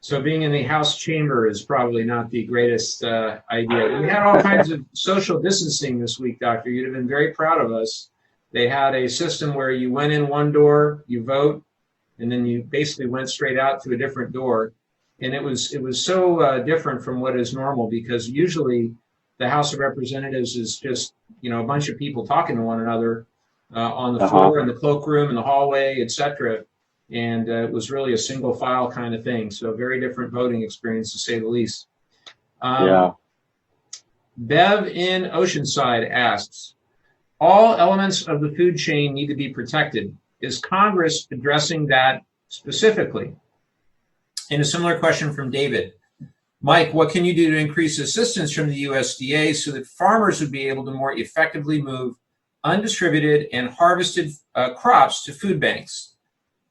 So being in the house chamber is probably not the greatest idea. We had all kinds of social distancing this week, Doctor. You'd have been very proud of us. They had a system where you went in one door, you vote, and then you basically went straight out to a different door. And it was so different from what is normal, because usually the House of Representatives is just, a bunch of people talking to one another on the floor, in the cloakroom, in the hallway, etc. And it was really a single file kind of thing. So very different voting experience, to say the least. Bev in Oceanside asks, all elements of the food chain need to be protected. Is Congress addressing that specifically? And a similar question from David. Mike, what can you do to increase assistance from the USDA so that farmers would be able to more effectively move undistributed and harvested crops to food banks?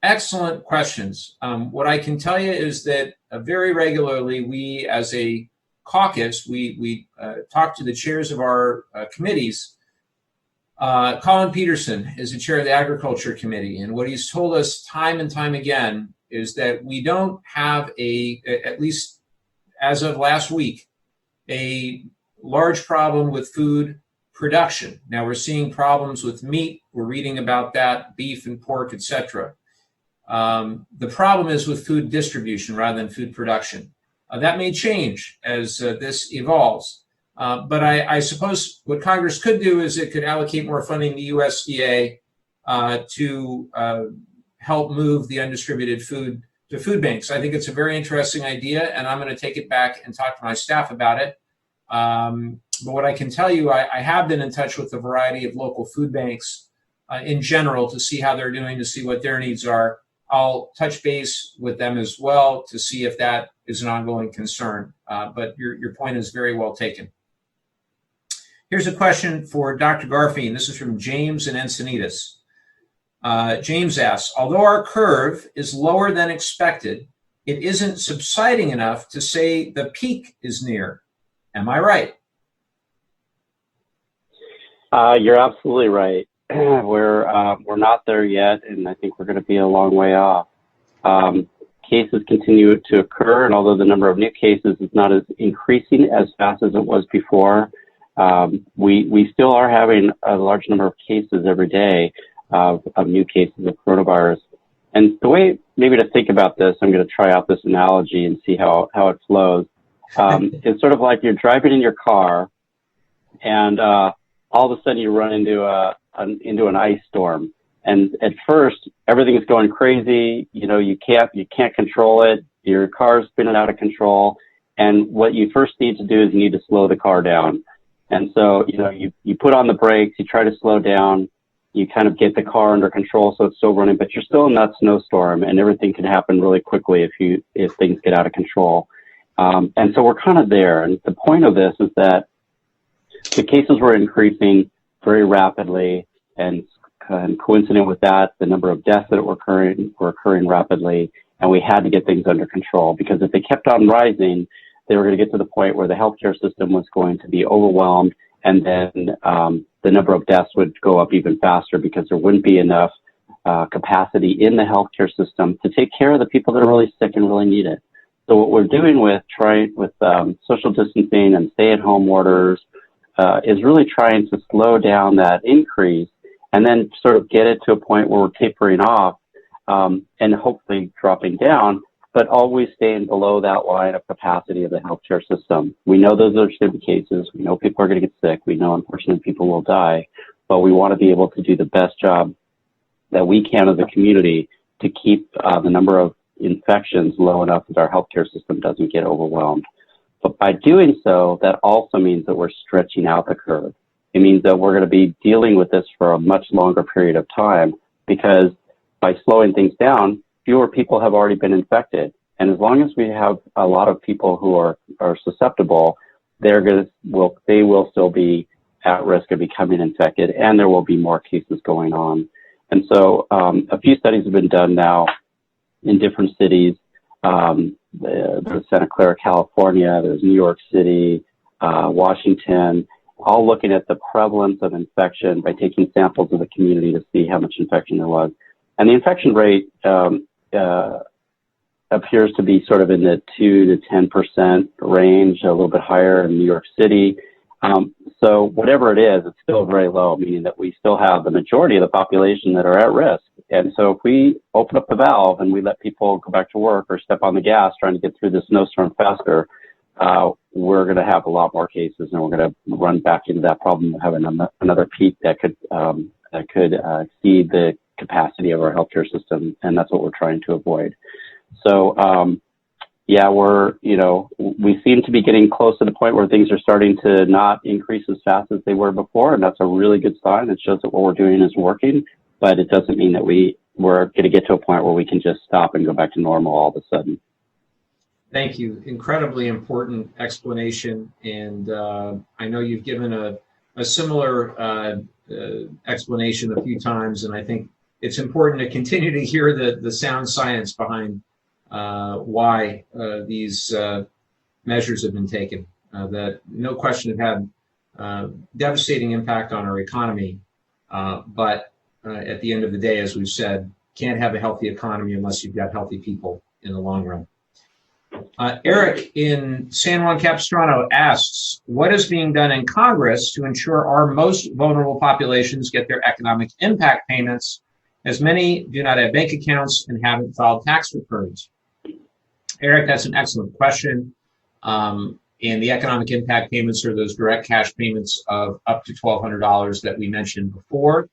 Excellent questions. What I can tell you is that very regularly we, as a caucus, we talk to the chairs of our committees Colin Peterson is the chair of the Agriculture Committee, and what he's told us time and time again is that we don't have at least as of last week, a large problem with food production. Now we're seeing problems with meat. We're reading about that, beef and pork, etc. The problem is with food distribution rather than food production. That may change as this evolves. But I suppose what Congress could do is it could allocate more funding to USDA to help move the undistributed food to food banks. I think it's a very interesting idea, and I'm going to take it back and talk to my staff about it. But what I can tell you, I have been in touch with a variety of local food banks in general to see how they're doing, to see what their needs are. I'll touch base with them as well to see if that is an ongoing concern. But your point is very well taken. Here's a question for Dr. Garfien. This is from James in Encinitas. James asks, although our curve is lower than expected, it isn't subsiding enough to say the peak is near. Am I right? You're absolutely right. We're not there yet, and I think we're going to be a long way off. Cases continue to occur, and although the number of new cases is not as increasing as fast as it was before, we still are having a large number of cases every day of new cases of coronavirus. And the way maybe to think about this, I'm going to try out this analogy and see how it flows. It's sort of like you're driving in your car, and all of a sudden you run into an ice storm. And at first, everything is going crazy. You can't control it. Your car's spinning out of control. And what you first need to do is you need to slow the car down. And so, you put on the brakes, you try to slow down, you kind of get the car under control so it's still running, but you're still in that snowstorm, and everything can happen really quickly if things get out of control. And so we're kind of there. And the point of this is that the cases were increasing very rapidly, and coincident with that, the number of deaths that were occurring rapidly, and we had to get things under control, because if they kept on rising, they were going to get to the point where the healthcare system was going to be overwhelmed, and then the number of deaths would go up even faster because there wouldn't be enough capacity in the healthcare system to take care of the people that are really sick and really need it. So what we're doing with social distancing and stay-at-home orders is really trying to slow down that increase and then sort of get it to a point where we're tapering off and hopefully dropping down, but always staying below that line of capacity of the healthcare system. We know those are the cases. We know people are going to get sick. We know, unfortunately, people will die, but we want to be able to do the best job that we can as a community to keep the number of infections low enough that our healthcare system doesn't get overwhelmed. But by doing so, that also means that we're stretching out the curve. It means that we're going to be dealing with this for a much longer period of time, because by slowing things down, fewer people have already been infected. And as long as we have a lot of people who are susceptible, they will still be at risk of becoming infected, and there will be more cases going on. And so a few studies have been done now in different cities. There's Santa Clara, California, there's New York City, Washington, all looking at the prevalence of infection by taking samples of the community to see how much infection there was. And the infection rate appears to be sort of in the 2 to 10% range, a little bit higher in New York City. So whatever it is, it's still very low, meaning that we still have the majority of the population that are at risk. And so if we open up the valve and we let people go back to work or step on the gas trying to get through the snowstorm faster, we're going to have a lot more cases, and we're going to run back into that problem of having another peak that could exceed the capacity of our healthcare system, and that's what we're trying to avoid. So, we seem to be getting close to the point where things are starting to not increase as fast as they were before, and that's a really good sign. It shows that what we're doing is working, but it doesn't mean that we're going to get to a point where we can just stop and go back to normal all of a sudden. Thank you. Incredibly important explanation, and I know you've given a similar explanation a few times, and I think it's important to continue to hear the sound science behind why these measures have been taken, that no question have had devastating impact on our economy. But at the end of the day, as we've said, can't have a healthy economy unless you've got healthy people in the long run. Eric in San Juan Capistrano asks, what is being done in Congress to ensure our most vulnerable populations get their economic impact payments, as many do not have bank accounts and haven't filed tax returns? Eric, that's an excellent question. And the economic impact payments are those direct cash payments of up to $1,200 that we mentioned before.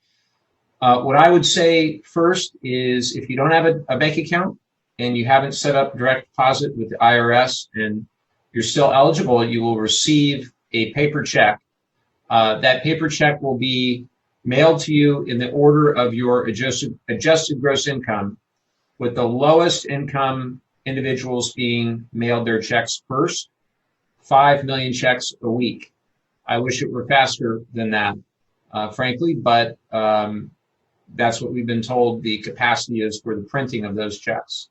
What I would say first is if you don't have a bank account and you haven't set up direct deposit with the IRS and you're still eligible, you will receive a paper check. That paper check will be mailed to you in the order of your adjusted gross income, with the lowest income individuals being mailed their checks first. 5 million checks a week. I wish it were faster than that, frankly, but that's what we've been told the capacity is for the printing of those checks.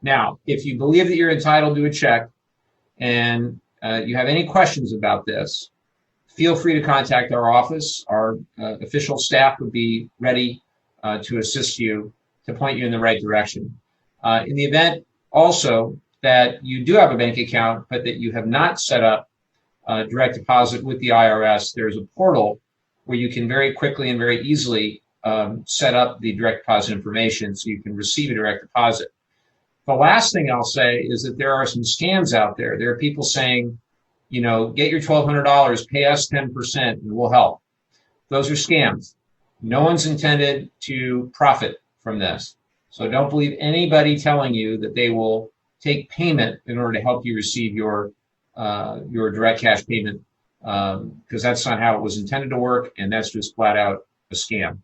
Now, if you believe that you're entitled to a check and you have any questions about this, feel free to contact our office. Our official staff would be ready to assist you, to point you in the right direction. In the event also that you do have a bank account, but that you have not set up direct deposit with the IRS, there's a portal where you can very quickly and very easily set up the direct deposit information so you can receive a direct deposit. The last thing I'll say is that there are some scams out there. There are people saying, you know, get your $1,200, pay us 10% and we'll help. Those are scams. No one's intended to profit from this. So don't believe anybody telling you that they will take payment in order to help you receive your direct cash payment, because that's not how it was intended to work, and that's just flat out a scam.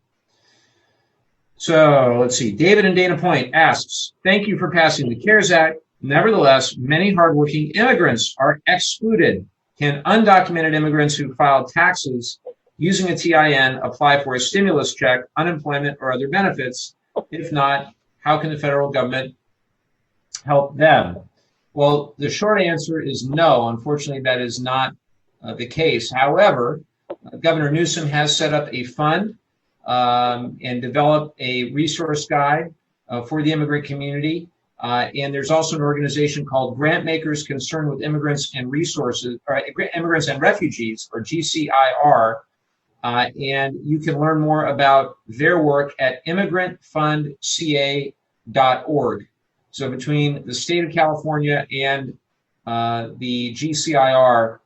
So let's see. David in Dana Point asks, thank you for passing the CARES Act. Nevertheless, many hardworking immigrants are excluded. Can undocumented immigrants who filed taxes using a TIN apply for a stimulus check, unemployment, or other benefits? If not, how can the federal government help them? Well, the short answer is no. Unfortunately, that is not the case. However, Governor Newsom has set up a fund and developed a resource guide for the immigrant community. And there's also an organization called Grant Makers Concerned with Immigrants and Resources, or Immigrants and Refugees, or GCIR. And you can learn more about their work at immigrantfundca.org. So between the state of California and the GCIR,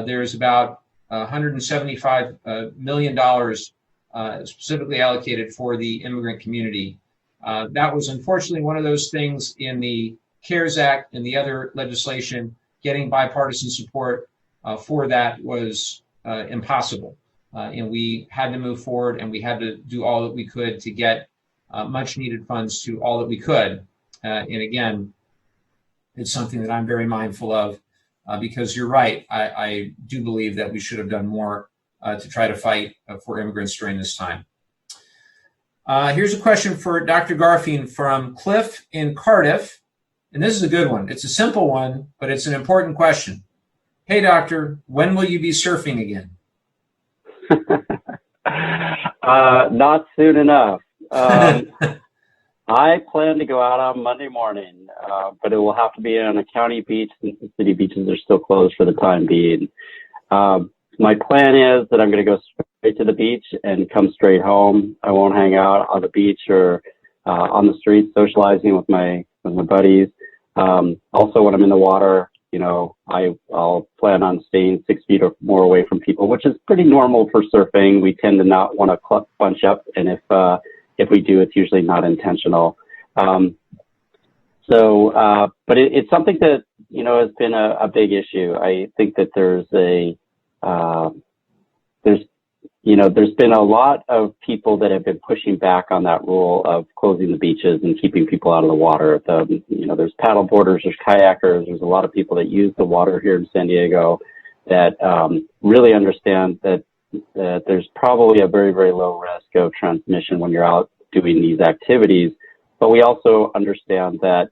there's about $175 million specifically allocated for the immigrant community. That was unfortunately one of those things in the CARES Act and the other legislation. Getting bipartisan support for that was impossible. And we had to move forward, and we had to do all that we could to get much needed funds to all that we could. And again, it's something that I'm very mindful of because you're right. I do believe that we should have done more to try to fight for immigrants during this time. Here's a question for Dr. Garfien from Cliff in Cardiff. And this is a good one. It's a simple one, but it's an important question. Hey, doctor, when will you be surfing again? Not soon enough. I plan to go out on Monday morning, but it will have to be on a county beach since the city beaches are still closed for the time being. My plan is that I'm going to go straight to the beach and come straight home. I won't hang out on the beach or on the streets socializing with my buddies. Also, when I'm in the water, you know, I'll plan on staying 6 feet or more away from people, which is pretty normal for surfing. We tend to not want to bunch up, and if we do, it's usually not intentional. But it's something that, you know, has been a big issue. I think that there's been a lot of people that have been pushing back on that rule of closing the beaches and keeping people out of the water. There's paddle boarders, there's kayakers, there's a lot of people that use the water here in San Diego that really understand that there's probably a very, very low risk of transmission when you're out doing these activities. But we also understand that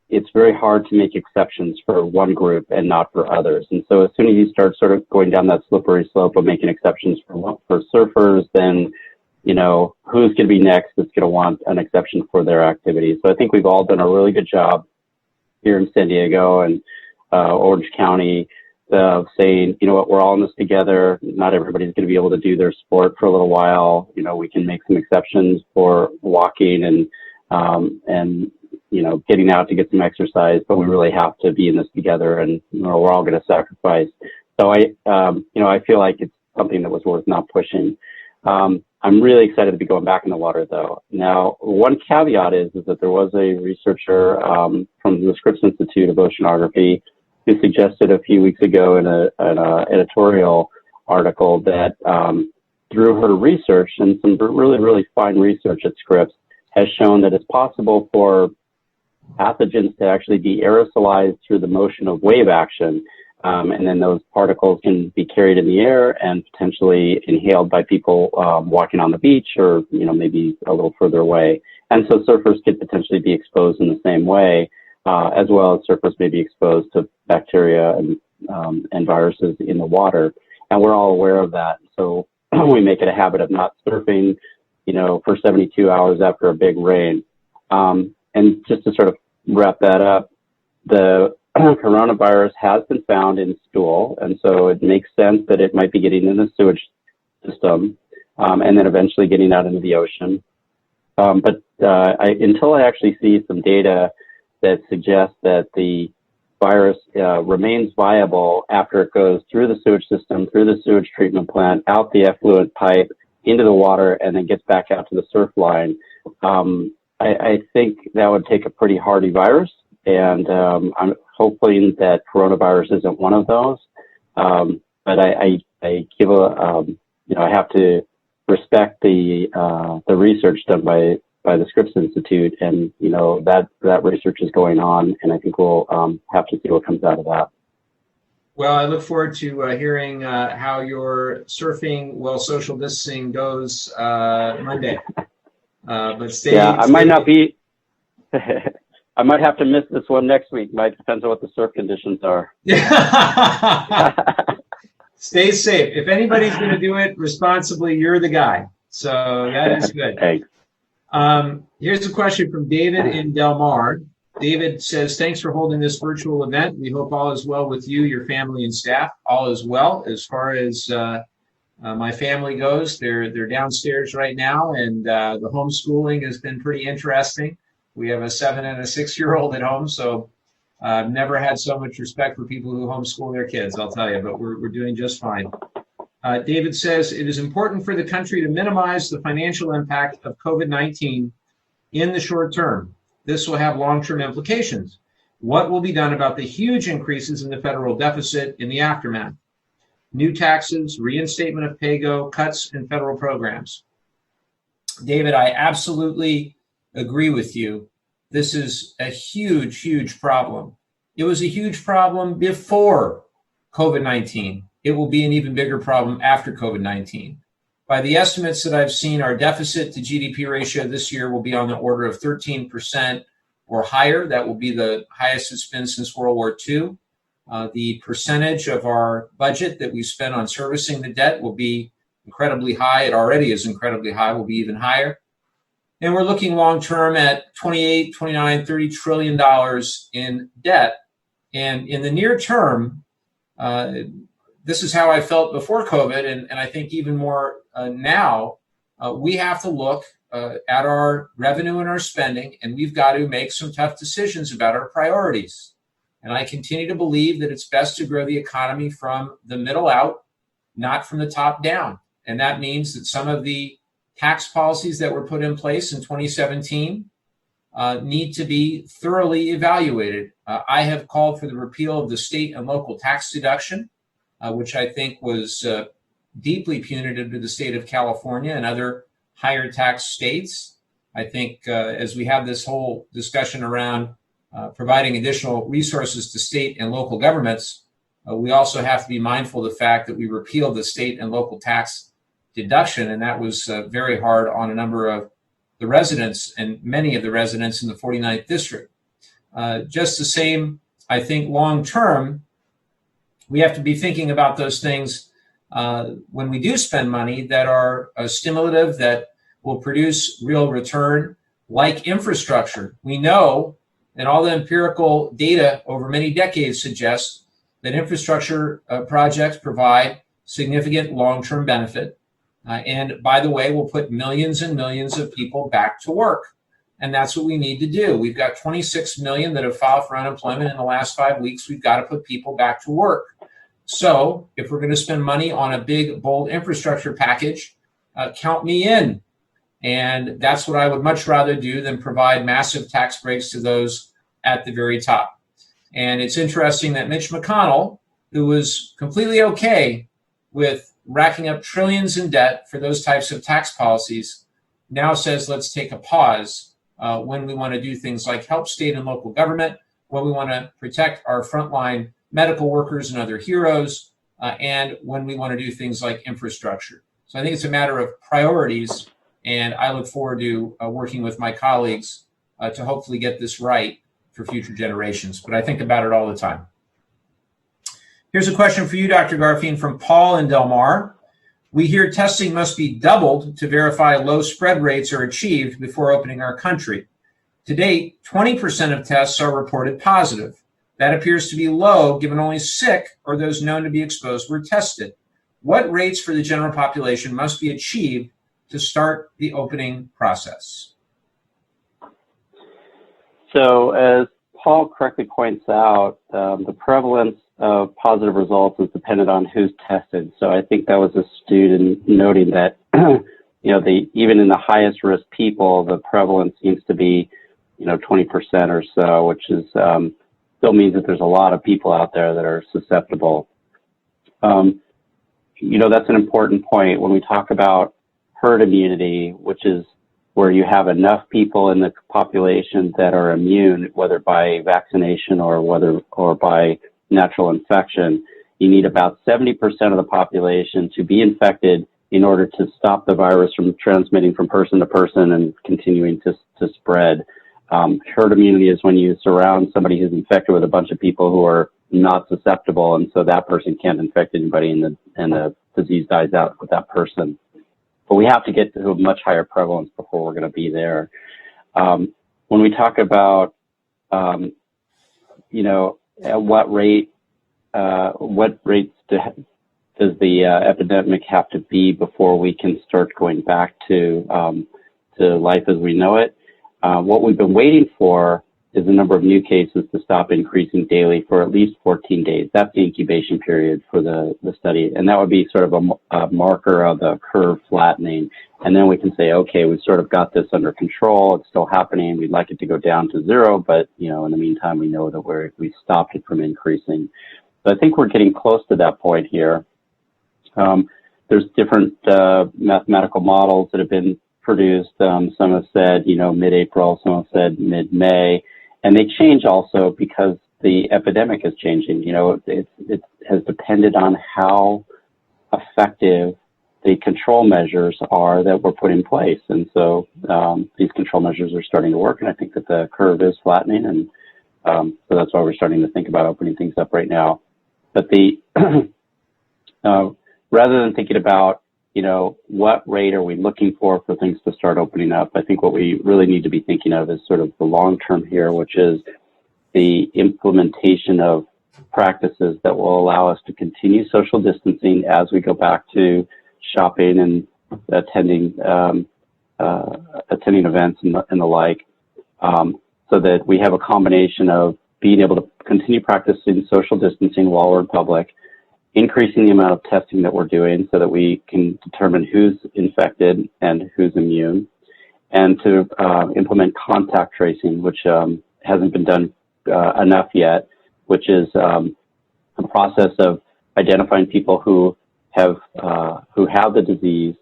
it's very hard to make exceptions for one group and not for others. And so as soon as you start sort of going down that slippery slope of making exceptions for surfers, then who's going to be next that's going to want an exception for their activities. So I think we've all done a really good job here in San Diego and Orange County of saying, you know what, we're all in this together. Not everybody's going to be able to do their sport for a little while. We can make some exceptions for walking and getting out to get some exercise, but we really have to be in this together, and we're all going to sacrifice. So I feel like it's something that was worth not pushing. I'm really excited to be going back in the water, though. Now, one caveat is that there was a researcher from the Scripps Institute of Oceanography who suggested a few weeks ago in an editorial article that through her research and some really, really fine research at Scripps has shown that it's possible for pathogens to actually be aerosolized through the motion of wave action. And then those particles can be carried in the air and potentially inhaled by people walking on the beach or, maybe a little further away. And so surfers could potentially be exposed in the same way, as well as surfers may be exposed to bacteria and viruses in the water. And we're all aware of that. So we make it a habit of not surfing, for 72 hours after a big rain. And just to sort of wrap that up, the coronavirus has been found in stool, and so it makes sense that it might be getting in the sewage system and then eventually getting out into the ocean. But until I actually see some data that suggests that the virus remains viable after it goes through the sewage system, through the sewage treatment plant, out the effluent pipe, into the water, and then gets back out to the surf line, I think that would take a pretty hardy virus. And I'm hoping that coronavirus isn't one of those. But I give I have to respect the research done by the Scripps Institute, and that research is going on, and I think we'll have to see what comes out of that. Well, I look forward to hearing how your surfing while social distancing goes Monday. But stay. Yeah, I might not be. I might have to miss this one next week. Might depends on what the surf conditions are. Stay safe. If anybody's going to do it responsibly, you're the guy. So that is good. Thanks. Here's a question from David in Del Mar. David says, thanks for holding this virtual event. We hope all is well with you, your family, and staff. All is well. As far as my family goes, they're downstairs right now, and the homeschooling has been pretty interesting. We have a 7 and a 6-year-old at home, so I've never had so much respect for people who homeschool their kids, I'll tell you, but we're doing just fine. David says, it is important for the country to minimize the financial impact of COVID-19 in the short term. This will have long-term implications. What will be done about the huge increases in the federal deficit in the aftermath? New taxes, reinstatement of pay-go, cuts in federal programs. David, I absolutely agree with you. This is a huge, huge problem. It was a huge problem before COVID-19. It will be an even bigger problem after COVID-19. By the estimates that I've seen, our deficit to GDP ratio this year will be on the order of 13% or higher. That will be the highest it's been since World War II. The percentage of our budget that we spend on servicing the debt will be incredibly high. It already is incredibly high, will be even higher. And we're looking long term at 28, 29, $30 trillion in debt. And in the near term, this is how I felt before COVID, and I think even more now, we have to look at our revenue and our spending, and we've got to make some tough decisions about our priorities. And I continue to believe that it's best to grow the economy from the middle out, not from the top down. And that means that some of the tax policies that were put in place in 2017 need to be thoroughly evaluated. I have called for the repeal of the state and local tax deduction, which I think was deeply punitive to the state of California and other higher tax states. I think as we have this whole discussion around providing additional resources to state and local governments, we also have to be mindful of the fact that we repealed the state and local tax deduction, and that was very hard on a number of the residents and many of the residents in the 49th district. Just the same, I think long term, we have to be thinking about those things when we do spend money, that are stimulative, that will produce real return, like infrastructure. We know, and all the empirical data over many decades suggests that infrastructure projects provide significant long-term benefit. And by the way, we'll put millions and millions of people back to work. And that's what we need to do. We've got 26 million that have filed for unemployment in the last 5 weeks. We've got to put people back to work. So if we're going to spend money on a big, bold infrastructure package, count me in. And that's what I would much rather do than provide massive tax breaks to those at the very top. And it's interesting that Mitch McConnell, who was completely okay with racking up trillions in debt for those types of tax policies, now says let's take a pause when we want to do things like help state and local government, when we want to protect our frontline medical workers and other heroes, and when we want to do things like infrastructure. So I think it's a matter of priorities, and I look forward to working with my colleagues to hopefully get this right for future generations. But I think about it all the time. Here's a question for you, Dr. Garfien, from Paul in Del Mar. We hear testing must be doubled to verify low spread rates are achieved before opening our country. To date, 20% of tests are reported positive. That appears to be low, given only sick or those known to be exposed were tested. What rates for the general population must be achieved to start the opening process? So, as Paul correctly points out, the prevalence of positive results is dependent on who's tested. So I think that was astute in noting that, even in the highest risk people, the prevalence seems to be, 20% or so, which is still means that there's a lot of people out there that are susceptible. That's an important point when we talk about herd immunity, which is where you have enough people in the population that are immune, whether by vaccination or by natural infection. You need about 70% of the population to be infected in order to stop the virus from transmitting from person to person and continuing to spread. Herd immunity is when you surround somebody who's infected with a bunch of people who are not susceptible, and so that person can't infect anybody, and the disease dies out with that person. But we have to get to a much higher prevalence before we're going to be there. When we talk about, at what rates does the epidemic have to be before we can start going back to life as we know it? What we've been waiting for is the number of new cases to stop increasing daily for at least 14 days. That's the incubation period for the study. And that would be sort of a marker of the curve flattening. And then we can say, okay, we've sort of got this under control. It's still happening. We'd like it to go down to zero, but, in the meantime, we know that we've stopped it from increasing. So I think we're getting close to that point here. There's different mathematical models that have been produced. Some have said, mid-April, some have said mid-May. And they change also because the epidemic is changing. It has depended on how effective the control measures are that were put in place. And so these control measures are starting to work, and I think that the curve is flattening. And so that's why we're starting to think about opening things up right now. But rather than thinking about, what rate are we looking for things to start opening up, I think what we really need to be thinking of is sort of the long term here, which is the implementation of practices that will allow us to continue social distancing as we go back to shopping and attending events and the like, so that we have a combination of being able to continue practicing social distancing while we're in public, increasing the amount of testing that we're doing so that we can determine who's infected and who's immune, and to implement contact tracing, which hasn't been done enough yet, which is a process of identifying people who have the disease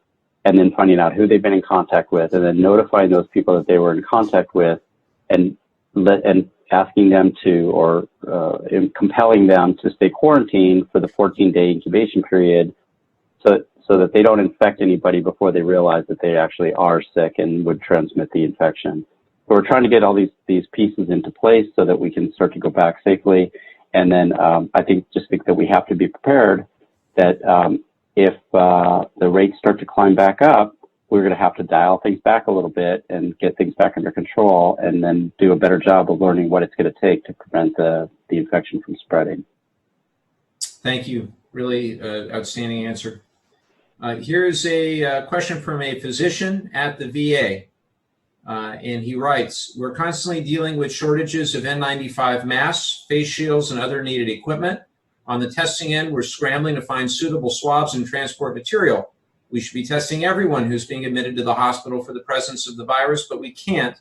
and then finding out who they've been in contact with, and then notifying those people that they were in contact with, and asking them to, or compelling them to stay quarantined for the 14-day incubation period, so that they don't infect anybody before they realize that they actually are sick and would transmit the infection. So we're trying to get all these pieces into place so that we can start to go back safely. And then I think that we have to be prepared that if the rates start to climb back up, we're going to have to dial things back a little bit and get things back under control, and then do a better job of learning what it's going to take to prevent the infection from spreading. Thank you. Really outstanding answer. Here's a question from a physician at the VA. And he writes, we're constantly dealing with shortages of N95 masks, face shields, and other needed equipment. On the testing end, we're scrambling to find suitable swabs and transport material. We should be testing everyone who's being admitted to the hospital for the presence of the virus, but we can't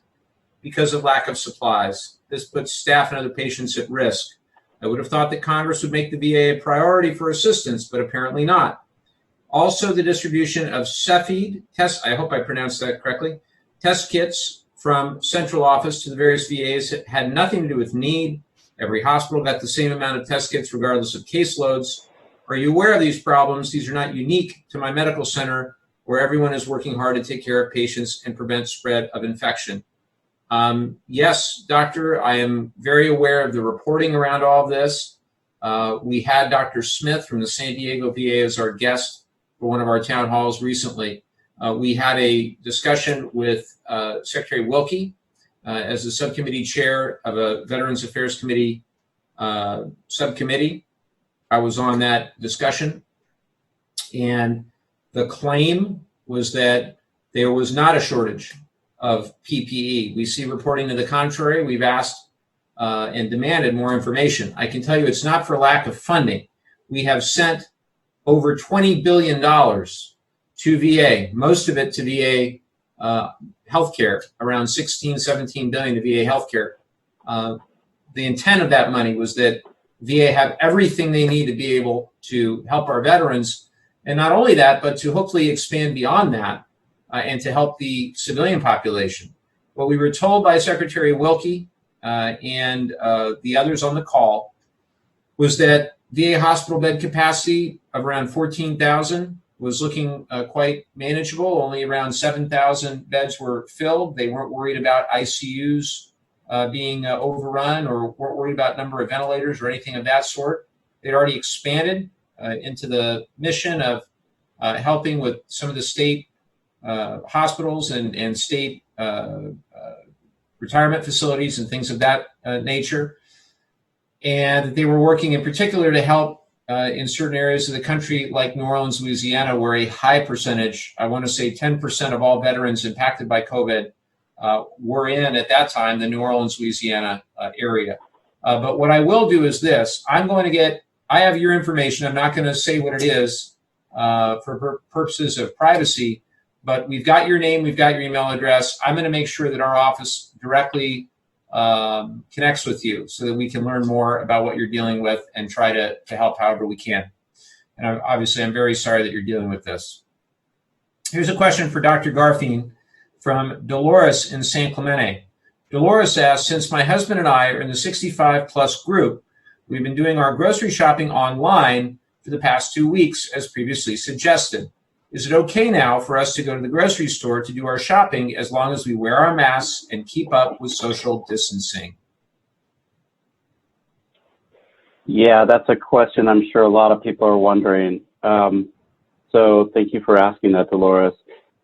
because of lack of supplies. This puts staff and other patients at risk. I would have thought that Congress would make the VA a priority for assistance, but apparently not. Also, the distribution of Cepheid test, I hope I pronounced that correctly, test kits from central office to the various VAs had nothing to do with need. Every hospital got the same amount of test kits regardless of caseloads. Are you aware of these problems? These are not unique to my medical center, where everyone is working hard to take care of patients and prevent spread of infection. Yes, doctor, I am very aware of the reporting around all of this. We had Dr. Smith from the San Diego VA as our guest for one of our town halls recently. We had a discussion with Secretary Wilkie as the subcommittee chair of a Veterans Affairs Committee subcommittee. I was on that discussion, and the claim was that there was not a shortage of PPE. We see reporting to the contrary. We've asked and demanded more information. I can tell you it's not for lack of funding. We have sent over $20 billion to VA, most of it to VA healthcare, around 16, 17 billion to VA healthcare. The intent of that money was that VA have everything they need to be able to help our veterans. And not only that, but to hopefully expand beyond that and to help the civilian population. What we were told by Secretary Wilkie and the others on the call was that VA hospital bed capacity of around 14,000 was looking quite manageable. Only around 7,000 beds were filled. They weren't worried about ICUs being overrun, or weren't worried about number of ventilators or anything of that sort. They'd already expanded into the mission of helping with some of the state hospitals and state retirement facilities and things of that nature. And they were working in particular to help in certain areas of the country, like New Orleans, Louisiana, where a high percentage, I want to say 10% of all veterans impacted by COVID were in, at that time, the New Orleans, Louisiana area. But what I will do is this. I have your information. I'm not going to say what it is for purposes of privacy, but we've got your name, we've got your email address. I'm going to make sure that our office directly connects with you so that we can learn more about what you're dealing with and try to help however we can. And obviously, I'm very sorry that you're dealing with this. Here's a question for Dr. Garfien from Dolores in San Clemente. Dolores asks, since my husband and I are in the 65 plus group, we've been doing our grocery shopping online for the past 2 weeks, as previously suggested. Is it okay now for us to go to the grocery store to do our shopping as long as we wear our masks and keep up with social distancing? Yeah, that's a question I'm sure a lot of people are wondering. So thank you for asking that, Dolores.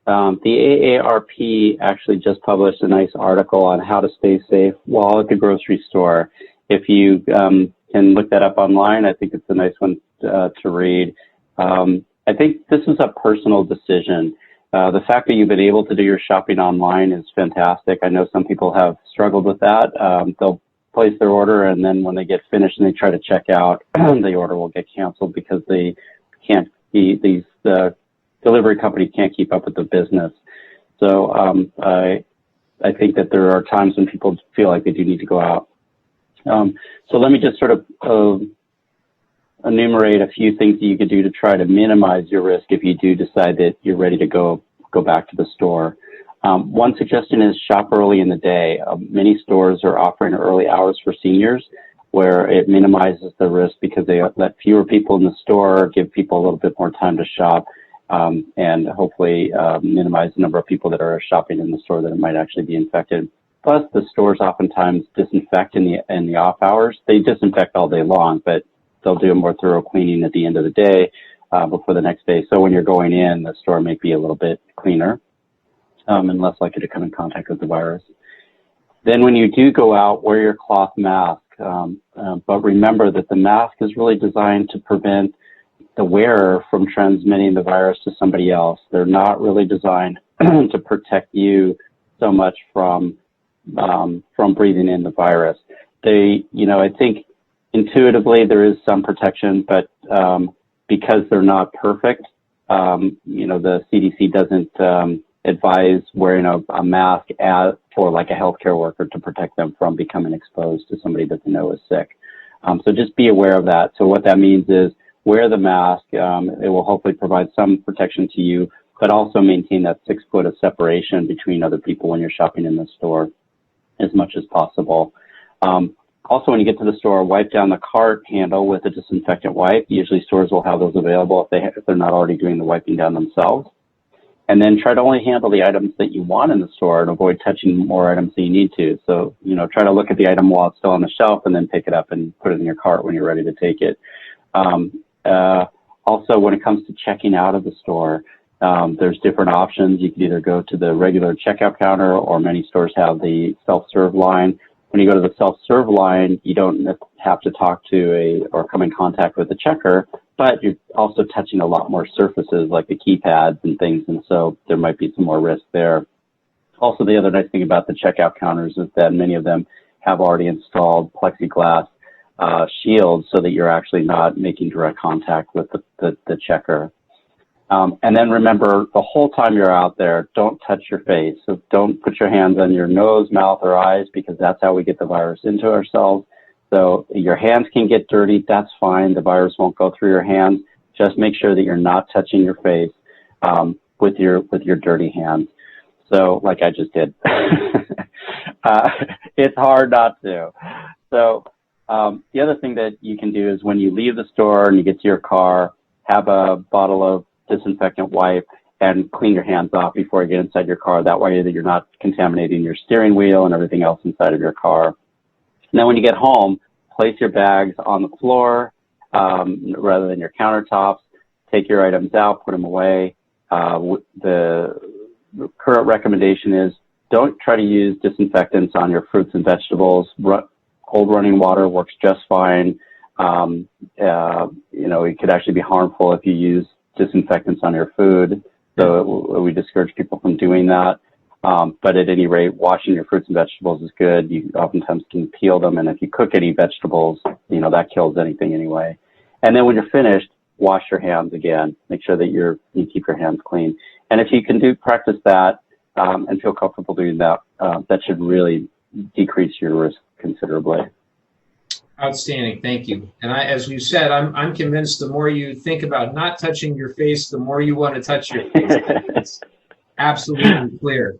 The AARP actually just published a nice article on how to stay safe while at the grocery store. If you can look that up online, I think it's a nice one to read. I think this is a personal decision. The fact that you've been able to do your shopping online is fantastic. I know some people have struggled with that. They'll place their order, and then when they get finished and they try to check out, the order will get canceled because they can't be, the delivery company can't keep up with the business. So I think that there are times when people feel like they do need to go out. So let me just sort of enumerate a few things that you could do to try to minimize your risk if you do decide that you're ready to go back to the store. One suggestion is shop early in the day. Many stores are offering early hours for seniors, where it minimizes the risk because they let fewer people in the store, give people a little bit more time to shop, and hopefully minimize the number of people that are shopping in the store that might actually be infected. Plus, the stores oftentimes disinfect in the off hours. They disinfect all day long, but they'll do a more thorough cleaning at the end of the day. before the next day. So when you're going in, the store may be a little bit cleaner and less likely to come in contact with the virus. Then when you do go out, wear your cloth mask. But remember that the mask is really designed to prevent the wearer from transmitting the virus to somebody else. They're not really designed to protect you so much from breathing in the virus. I think intuitively there is some protection, but because they're not perfect, the CDC doesn't advise wearing a mask for like a healthcare worker to protect them from becoming exposed to somebody that they know is sick. So just be aware of that. So what that means is wear the mask. It will hopefully provide some protection to you, but also maintain that 6 foot of separation between other people when you're shopping in the store as much as possible. Also, when you get to the store, wipe down the cart handle with a disinfectant wipe. Usually stores will have those available if they're not already doing the wiping down themselves. And then try to only handle the items that you want in the store and avoid touching more items than you need to. So, try to look at the item while it's still on the shelf and then pick it up and put it in your cart when you're ready to take it. Also, when it comes to checking out of the store, there's different options. You can either go to the regular checkout counter, or many stores have the self-serve line. When you go to the self-serve line, you don't have to talk to or come in contact with the checker, but you're also touching a lot more surfaces like the keypads and things, and so there might be some more risk there. Also, the other nice thing about the checkout counters is that many of them have already installed plexiglass shields so that you're actually not making direct contact with the checker. And then remember, the whole time you're out there, don't touch your face. So don't put your hands on your nose, mouth, or eyes, because that's how we get the virus into ourselves. So your hands can get dirty. That's fine. The virus won't go through your hands. Just make sure that you're not touching your face with your dirty hands. So like I just did. It's hard not to. So the other thing that you can do is when you leave the store and you get to your car, have a bottle of disinfectant wipe and clean your hands off before you get inside your car. That way that you're not contaminating your steering wheel and everything else inside of your car. And then when you get home, place your bags on the floor rather than your countertops. Take your items out, put them away. The current recommendation is don't try to use disinfectants on your fruits and vegetables. Cold running water works just fine. It could actually be harmful if you use disinfectants on your food. So we discourage people from doing that. But at any rate, washing your fruits and vegetables is good. You oftentimes can peel them. And if you cook any vegetables, that kills anything anyway. And then when you're finished, wash your hands again. Make sure that you keep your hands clean. And if you can practice that and feel comfortable doing that, that should really decrease your risk considerably. Outstanding, thank you. And as you said, I'm convinced the more you think about not touching your face, the more you want to touch your face. It's absolutely clear.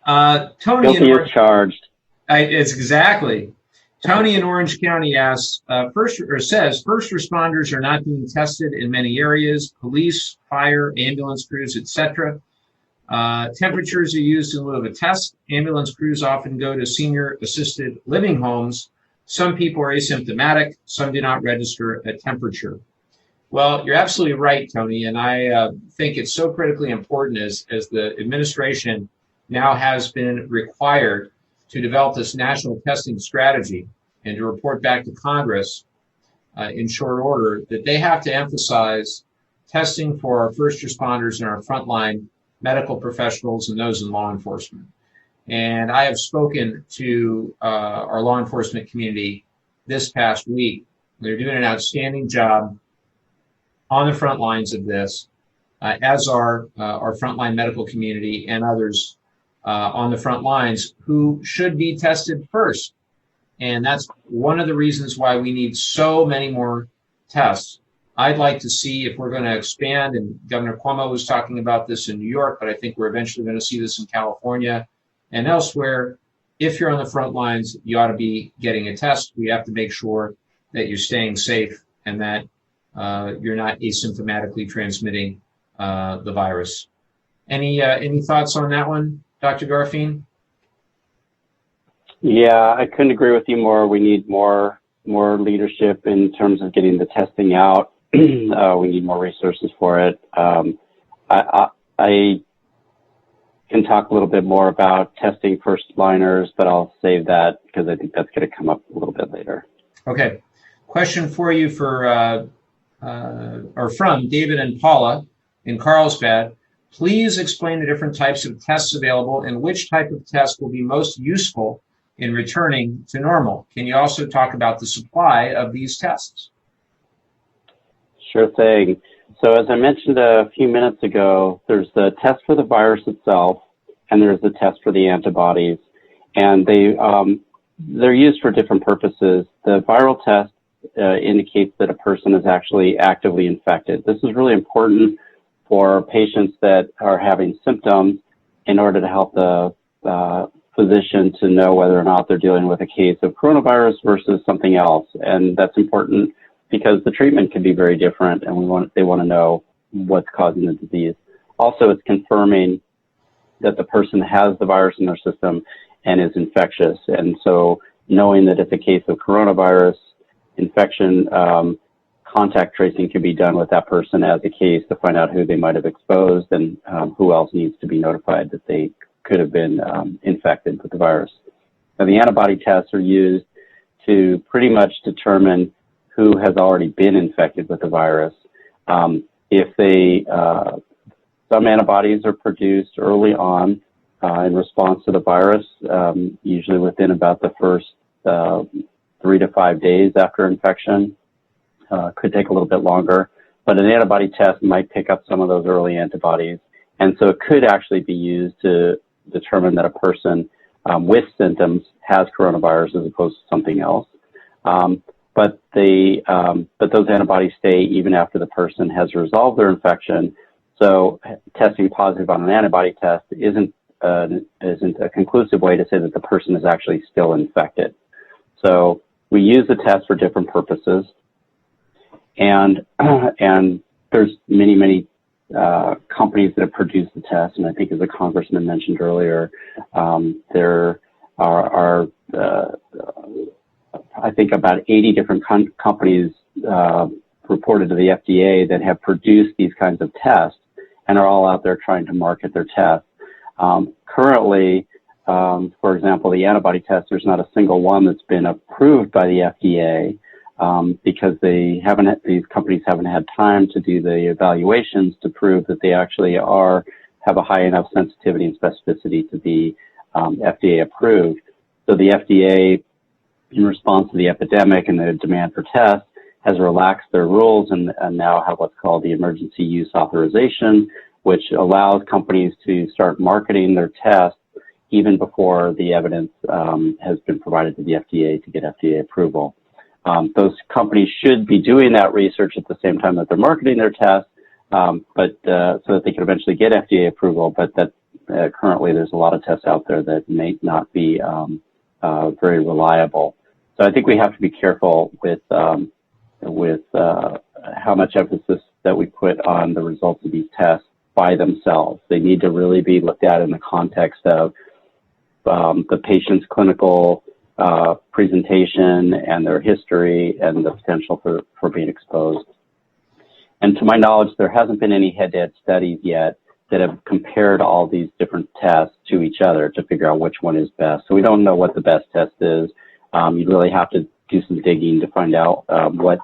Tony Guilty is charged. It's exactly. Tony in Orange County asks, says first responders are not being tested in many areas, police, fire, ambulance crews, etc. Temperatures are used in lieu of a test. Ambulance crews often go to senior assisted living homes. Some people are asymptomatic. Some do not register a temperature. Well, you're absolutely right, Tony, and I think it's so critically important as the administration now has been required to develop this national testing strategy and to report back to Congress in short order that they have to emphasize testing for our first responders and our frontline medical professionals and those in law enforcement. And I have spoken to our law enforcement community this past week. They're doing an outstanding job on the front lines of this, as are our frontline medical community and others on the front lines who should be tested first. And that's one of the reasons why we need so many more tests. I'd like to see if we're going to expand, and Governor Cuomo was talking about this in New York, but I think we're eventually going to see this in California and elsewhere. If you're on the front lines, you ought to be getting a test. We have to make sure that you're staying safe and that you're not asymptomatically transmitting the virus. Any thoughts on that one, Dr. Garfien? Yeah, I couldn't agree with you more. We need more leadership in terms of getting the testing out. We need more resources for it. I can talk a little bit more about testing first liners, but I'll save that because I think that's going to come up a little bit later. Okay. Question for you or from David and Paula in Carlsbad. Please explain the different types of tests available and which type of test will be most useful in returning to normal. Can you also talk about the supply of these tests? Sure thing. So as I mentioned a few minutes ago, there's the test for the virus itself, and there's the test for the antibodies, and they're used for different purposes. The viral test indicates that a person is actually actively infected. This is really important for patients that are having symptoms in order to help the physician to know whether or not they're dealing with a case of coronavirus versus something else. And that's important because the treatment can be very different, and they want to know what's causing the disease. Also, it's confirming that the person has the virus in their system and is infectious. And so knowing that it's a case of coronavirus infection, contact tracing can be done with that person as a case to find out who they might have exposed and who else needs to be notified that they could have been infected with the virus. Now, the antibody tests are used to pretty much determine who has already been infected with the virus. Some antibodies are produced early on in response to the virus, usually within about the first 3 to 5 days after infection. Could take a little bit longer, but an antibody test might pick up some of those early antibodies. And so it could actually be used to determine that a person with symptoms has coronavirus as opposed to something else. But those antibodies stay even after the person has resolved their infection. So testing positive on an antibody test isn't a conclusive way to say that the person is actually still infected. So we use the test for different purposes. And there's many companies that have produced the test, and I think as the congressman mentioned earlier, there are I think about 80 different companies reported to the FDA that have produced these kinds of tests and are all out there trying to market their tests. Currently, for example, the antibody test, there's not a single one that's been approved by the FDA. Because these companies haven't had time to do the evaluations to prove that they actually have a high enough sensitivity and specificity to be FDA approved. So the FDA, in response to the epidemic and the demand for tests, has relaxed their rules and now have what's called the emergency use authorization, which allows companies to start marketing their tests even before the evidence has been provided to the FDA to get FDA approval. Those companies should be doing that research at the same time that they're marketing their tests, so that they can eventually get FDA approval. But that currently there's a lot of tests out there that may not be very reliable. So I think we have to be careful with how much emphasis that we put on the results of these tests by themselves. They need to really be looked at in the context of the patient's clinical presentation and their history and the potential for being exposed. And to my knowledge, there hasn't been any head-to-head studies yet that have compared all these different tests to each other to figure out which one is best. So we don't know what the best test is. You really have to do some digging to find out what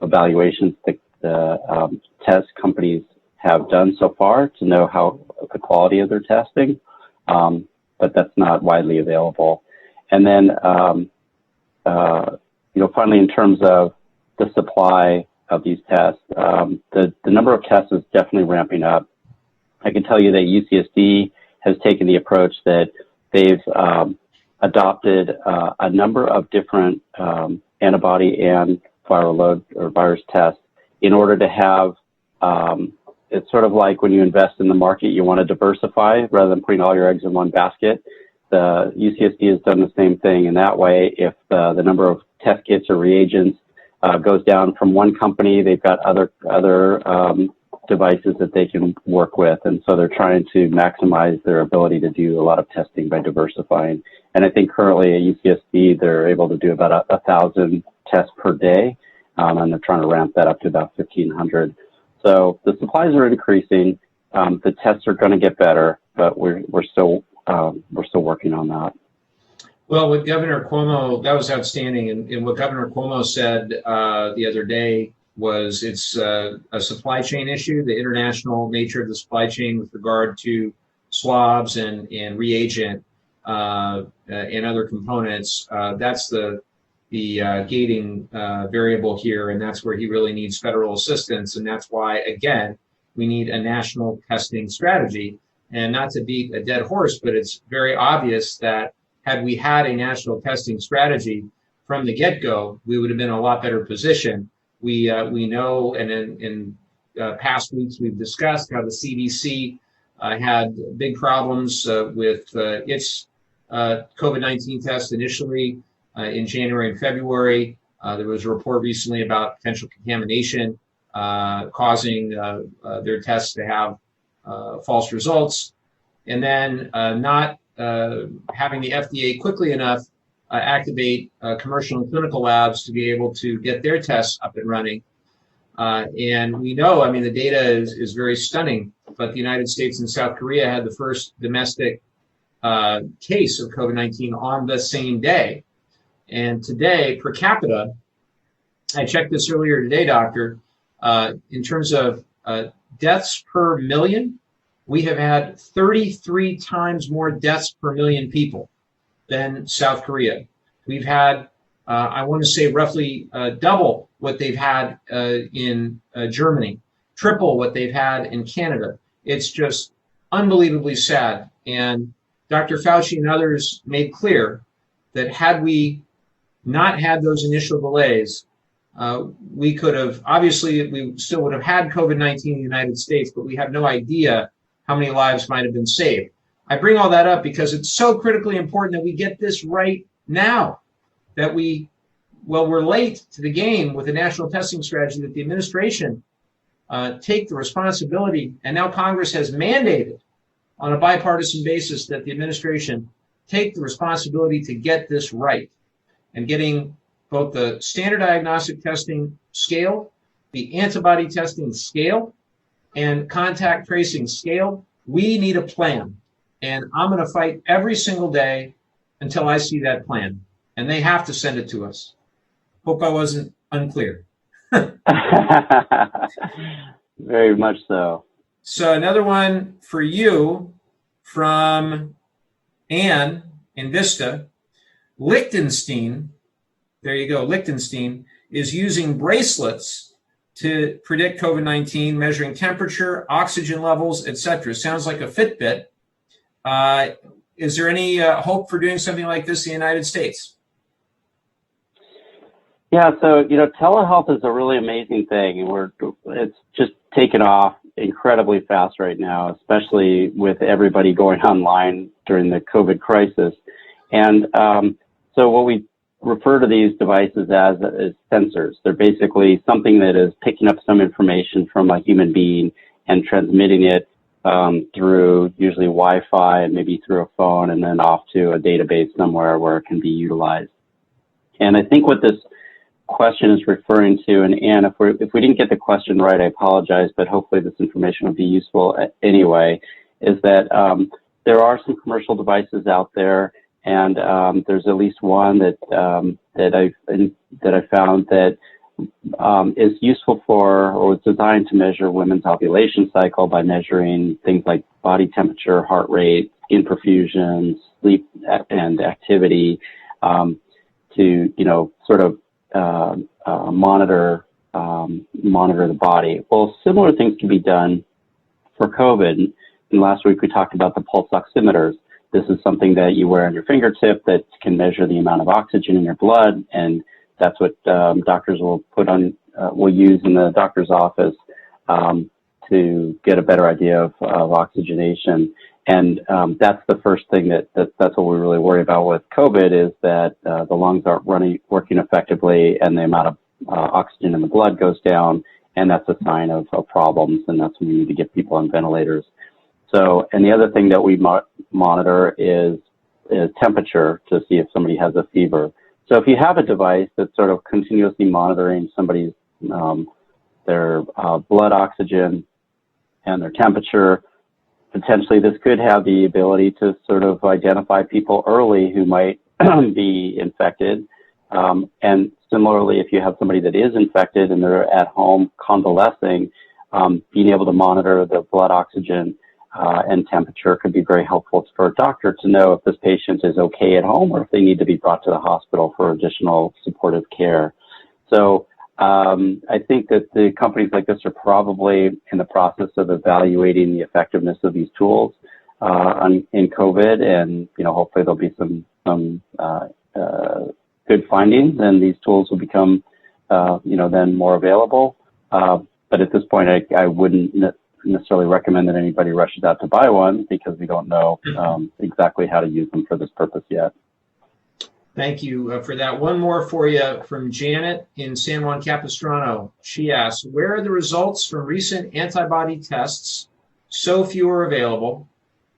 evaluations the test companies have done so far to know how the quality of their testing, but that's not widely available. And then, finally, in terms of the supply of these tests, the number of tests is definitely ramping up. I can tell you that UCSD has taken the approach that they've adopted a number of different antibody and viral load or virus tests in order to have, it's sort of like when you invest in the market, you want to diversify rather than putting all your eggs in one basket. The UCSD has done the same thing, and that way, if the number of test kits or reagents goes down from one company, they've got other devices that they can work with, and so they're trying to maximize their ability to do a lot of testing by diversifying. And I think currently at UCSD, they're able to do about 1,000 tests per day, and they're trying to ramp that up to about 1,500. So the supplies are increasing. The tests are going to get better, but we're still working on that. Well, with Governor Cuomo, that was outstanding. And what Governor Cuomo said the other day was it's a supply chain issue, the international nature of the supply chain with regard to swabs and reagent and other components. That's the gating variable here, and that's where he really needs federal assistance. And that's why, again, we need a national testing strategy. And not to beat a dead horse, but it's very obvious that had we had a national testing strategy from the get-go, we would have been in a lot better position. We know, and in past weeks we've discussed how the CDC had big problems with its COVID-19 test initially in January and February. There was a report recently about potential contamination causing their tests to have false results, and then not having the FDA quickly enough activate commercial and clinical labs to be able to get their tests up and running. And we know, I mean, the data is very stunning, but the United States and South Korea had the first domestic case of COVID-19 on the same day. And today, per capita, I checked this earlier today, doctor, in terms of deaths per million, we have had 33 times more deaths per million people than South Korea. We've had, I want to say, roughly double what they've had in Germany, triple what they've had in Canada. It's just unbelievably sad. And Dr. Fauci and others made clear that had we not had those initial delays, we could have, obviously, we still would have had COVID-19 in the United States, but we have no idea how many lives might have been saved. I bring all that up because it's so critically important that we get this right now, that we're late to the game with the national testing strategy, that the administration take the responsibility, and now Congress has mandated on a bipartisan basis that the administration take the responsibility to get this right, and getting both the standard diagnostic testing scale, the antibody testing scale, and contact tracing scale. We need a plan. And I'm going to fight every single day until I see that plan. And they have to send it to us. Hope I wasn't unclear. Very much so. So another one for you from Anne in Vista. Liechtenstein, there you go, Liechtenstein is using bracelets to predict COVID-19, measuring temperature, oxygen levels, etc. Sounds like a Fitbit. Is there any hope for doing something like this in the United States? Yeah, so, telehealth is a really amazing thing, and it's just taken off incredibly fast right now, especially with everybody going online during the COVID crisis. And so what we refer to these devices as sensors. They're basically something that is picking up some information from a human being and transmitting it through usually Wi-Fi and maybe through a phone, and then off to a database somewhere where it can be utilized. And I think what this question is referring to, and Anne, if we didn't get the question right, I apologize, but hopefully this information will be useful anyway, is that there are some commercial devices out there, and there's at least one that I found that is useful for, or was designed to measure women's ovulation cycle by measuring things like body temperature, heart rate, skin perfusion, sleep and activity, to sort of monitor the body. Well, similar things can be done for COVID. And last week we talked about the pulse oximeters. This is something that you wear on your fingertip that can measure the amount of oxygen in your blood, and that's what doctors will will use in the doctor's office to get a better idea of oxygenation. And that's the first thing that's what we really worry about with COVID, is that the lungs aren't working effectively, and the amount of oxygen in the blood goes down, and that's a sign of problems, and that's when you need to get people on ventilators. So, and the other thing that we monitor is temperature to see if somebody has a fever. So if you have a device that's sort of continuously monitoring somebody's their blood oxygen and their temperature, potentially this could have the ability to sort of identify people early who might be infected. And similarly, if you have somebody that is infected and they're at home convalescing, being able to monitor the blood oxygen and temperature could be very helpful for a doctor to know if this patient is okay at home or if they need to be brought to the hospital for additional supportive care. So I think that the companies like this are probably in the process of evaluating the effectiveness of these tools in COVID, and hopefully there'll be some good findings, and these tools will become then more available. But at this point, I wouldn't necessarily recommend that anybody rushes out to buy one because we don't know exactly how to use them for this purpose yet. Thank you for that. One more for you from Janet in San Juan Capistrano. She asks, where are the results from recent antibody tests? So few are available.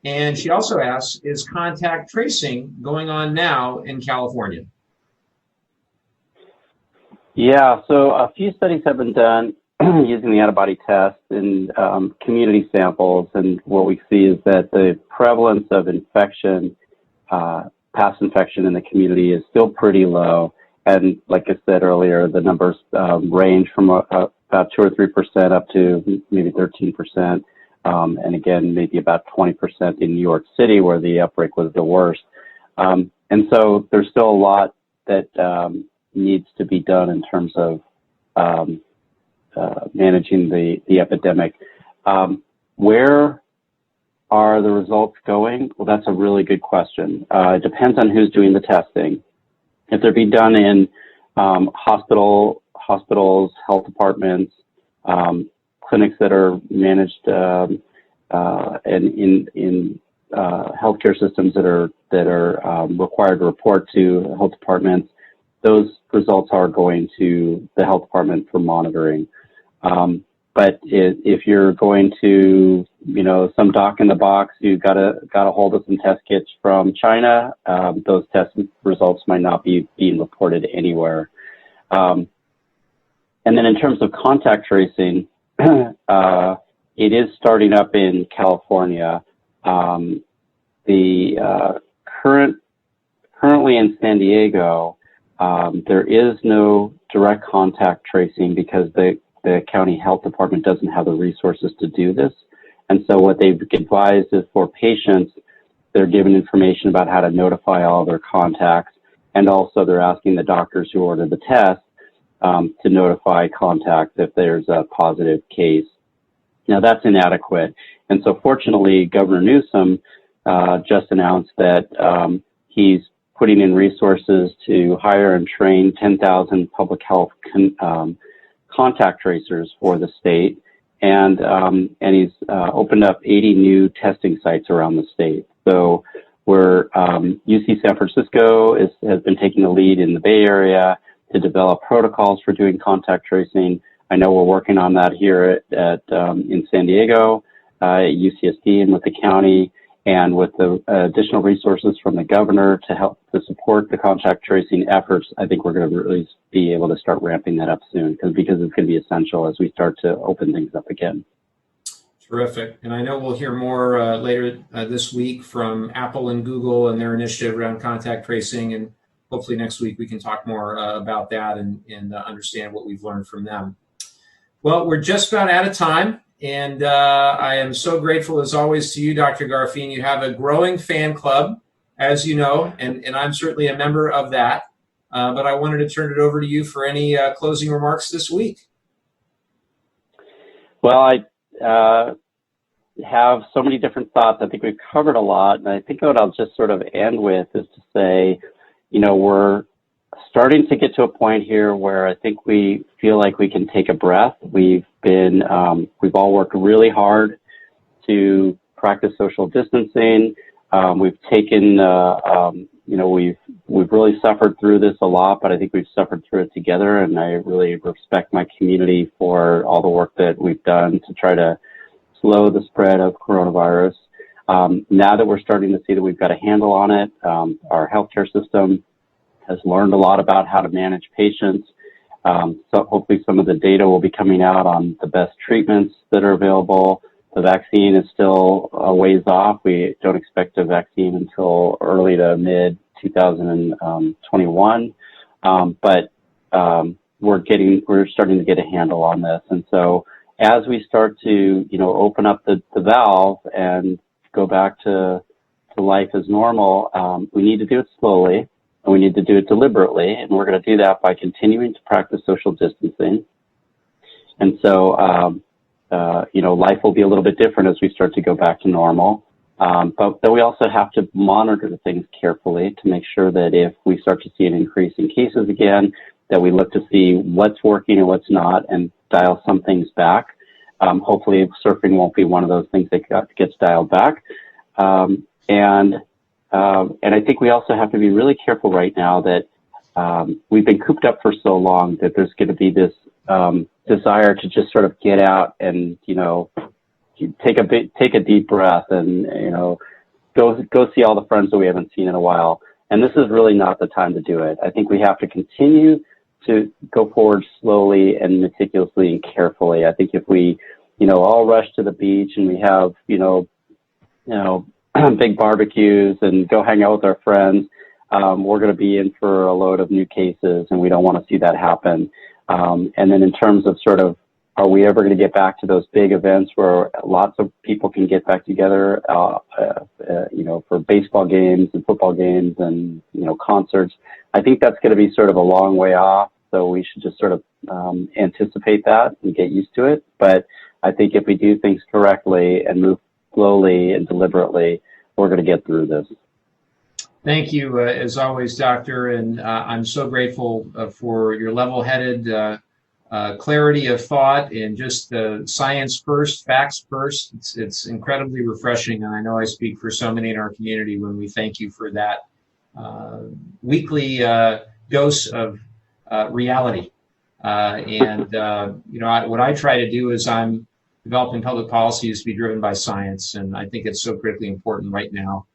And she also asks, is contact tracing going on now in California? Yeah, so a few studies have been done using the antibody test in community samples. And what we see is that the prevalence of infection, past infection in the community is still pretty low. And like I said earlier, the numbers range from about 2 or 3% up to maybe 13%. And again, maybe about 20% in New York City, where the outbreak was the worst. And so there's still a lot that needs to be done in terms of managing the epidemic. Where are the results going? Well, that's a really good question. It depends on who's doing the testing. If they're being done in hospitals, health departments, clinics that are managed and in healthcare systems that are required to report to health departments, those results are going to the health department for monitoring. But if you're going to, some doc in the box who got a hold of some test kits from China, those test results might not be being reported anywhere. And then in terms of contact tracing, it is starting up in California. Currently in San Diego, there is no direct contact tracing because the county health department doesn't have the resources to do this. And so what they've advised is for patients, they're given information about how to notify all their contacts. And also they're asking the doctors who order the test to notify contacts if there's a positive case. Now that's inadequate. And so fortunately, Governor Newsom just announced that he's putting in resources to hire and train 10,000 public health contact tracers for the state. And he's opened up 80 new testing sites around the state. So UC San Francisco has been taking the lead in the Bay Area to develop protocols for doing contact tracing. I know we're working on that here in San Diego, at UCSD and with the county, and with the additional resources from the governor to help to support the contact tracing efforts. I think we're going to really be able to start ramping that up soon because it's going to be essential as we start to open things up again. Terrific. And I know we'll hear more later this week from Apple and Google and their initiative around contact tracing. And hopefully next week we can talk more about that and understand what we've learned from them. Well, we're just about out of time. And I am so grateful, as always, to you, Dr. Garfien. You have a growing fan club, as you know, and I'm certainly a member of that. But I wanted to turn it over to you for any closing remarks this week. Well, I have so many different thoughts. I think we've covered a lot. And I think what I'll just sort of end with is to say, we're starting to get to a point here where I think we feel like we can take a breath. We've all worked really hard to practice social distancing. We've taken, we've really suffered through this a lot, but I think we've suffered through it together. And I really respect my community for all the work that we've done to try to slow the spread of coronavirus. Now that we're starting to see that we've got a handle on it, our healthcare system has learned a lot about how to manage patients. So hopefully some of the data will be coming out on the best treatments that are available. The vaccine is still a ways off. We don't expect a vaccine until early to mid 2021. But we're starting to get a handle on this. And so as we start to, open up the valve and go back to life as normal, we need to do it slowly. And we need to do it deliberately, and we're going to do that by continuing to practice social distancing. And so, life will be a little bit different as we start to go back to normal. But then we also have to monitor things carefully to make sure that if we start to see an increase in cases again, that we look to see what's working and what's not and dial some things back. Hopefully surfing won't be one of those things that gets dialed back. And I think we also have to be really careful right now that we've been cooped up for so long that there's going to be this desire to just sort of get out and take a deep breath and go see all the friends that we haven't seen in a while. And this is really not the time to do it. I think we have to continue to go forward slowly and meticulously and carefully. I think if we all rush to the beach and we have big barbecues and go hang out with our friends, we're going to be in for a load of new cases, and we don't want to see that happen. And then in terms of sort of, are we ever going to get back to those big events where lots of people can get back together, for baseball games and football games and, concerts? I think that's going to be sort of a long way off. So we should just sort of anticipate that and get used to it. But I think if we do things correctly and move slowly and deliberately, we're going to get through this. Thank you, as always, Doctor. And I'm so grateful for your level-headed clarity of thought and just science first, facts first. It's incredibly refreshing. And I know I speak for so many in our community when we thank you for that weekly dose of reality. What I try to do is I'm developing public policy is to be driven by science. And I think it's so critically important right now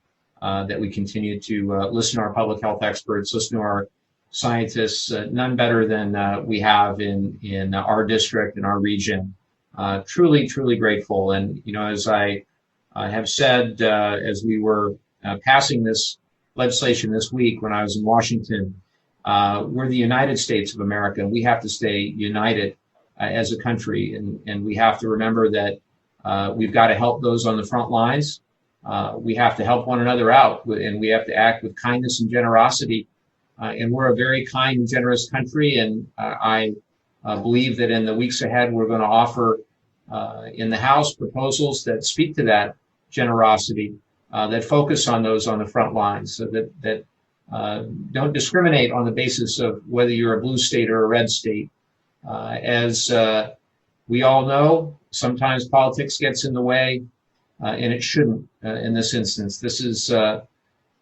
that we continue to listen to our public health experts, listen to our scientists, none better than we have in our district and our region. Truly, truly grateful. And, as I have said, as we were passing this legislation this week when I was in Washington, we're the United States of America, and we have to stay united as a country. And we have to remember that we've got to help those on the front lines. We have to help one another out, and we have to act with kindness and generosity. And we're a very kind and generous country. And I believe that in the weeks ahead, we're going to offer in the House proposals that speak to that generosity, that focus on those on the front lines, so that don't discriminate on the basis of whether you're a blue state or a red state. As we all know, sometimes politics gets in the way, and it shouldn't in this instance. This is a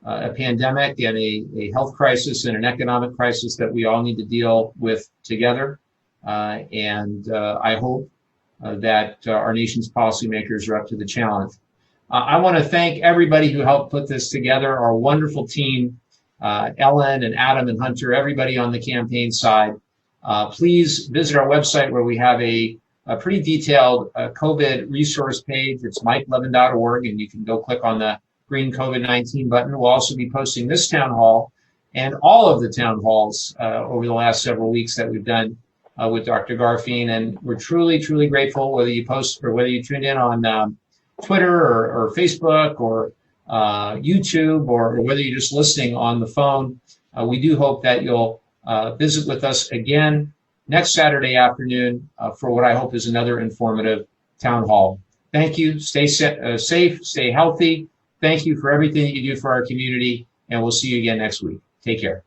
pandemic and a health crisis and an economic crisis that we all need to deal with together. And I hope that our nation's policymakers are up to the challenge. I want to thank everybody who helped put this together, our wonderful team, Ellen and Adam and Hunter, everybody on the campaign side. Please visit our website where we have a pretty detailed COVID resource page. It's mikelevin.org, and you can go click on the green COVID-19 button. We'll also be posting this town hall and all of the town halls over the last several weeks that we've done with Dr. Garfien. And we're truly, truly grateful whether you post or whether you tuned in on Twitter or Facebook or YouTube or whether you're just listening on the phone. We do hope that you'll visit with us again next Saturday afternoon for what I hope is another informative town hall. Thank you. Stay safe, stay healthy. Thank you for everything that you do for our community, and we'll see you again next week. Take care.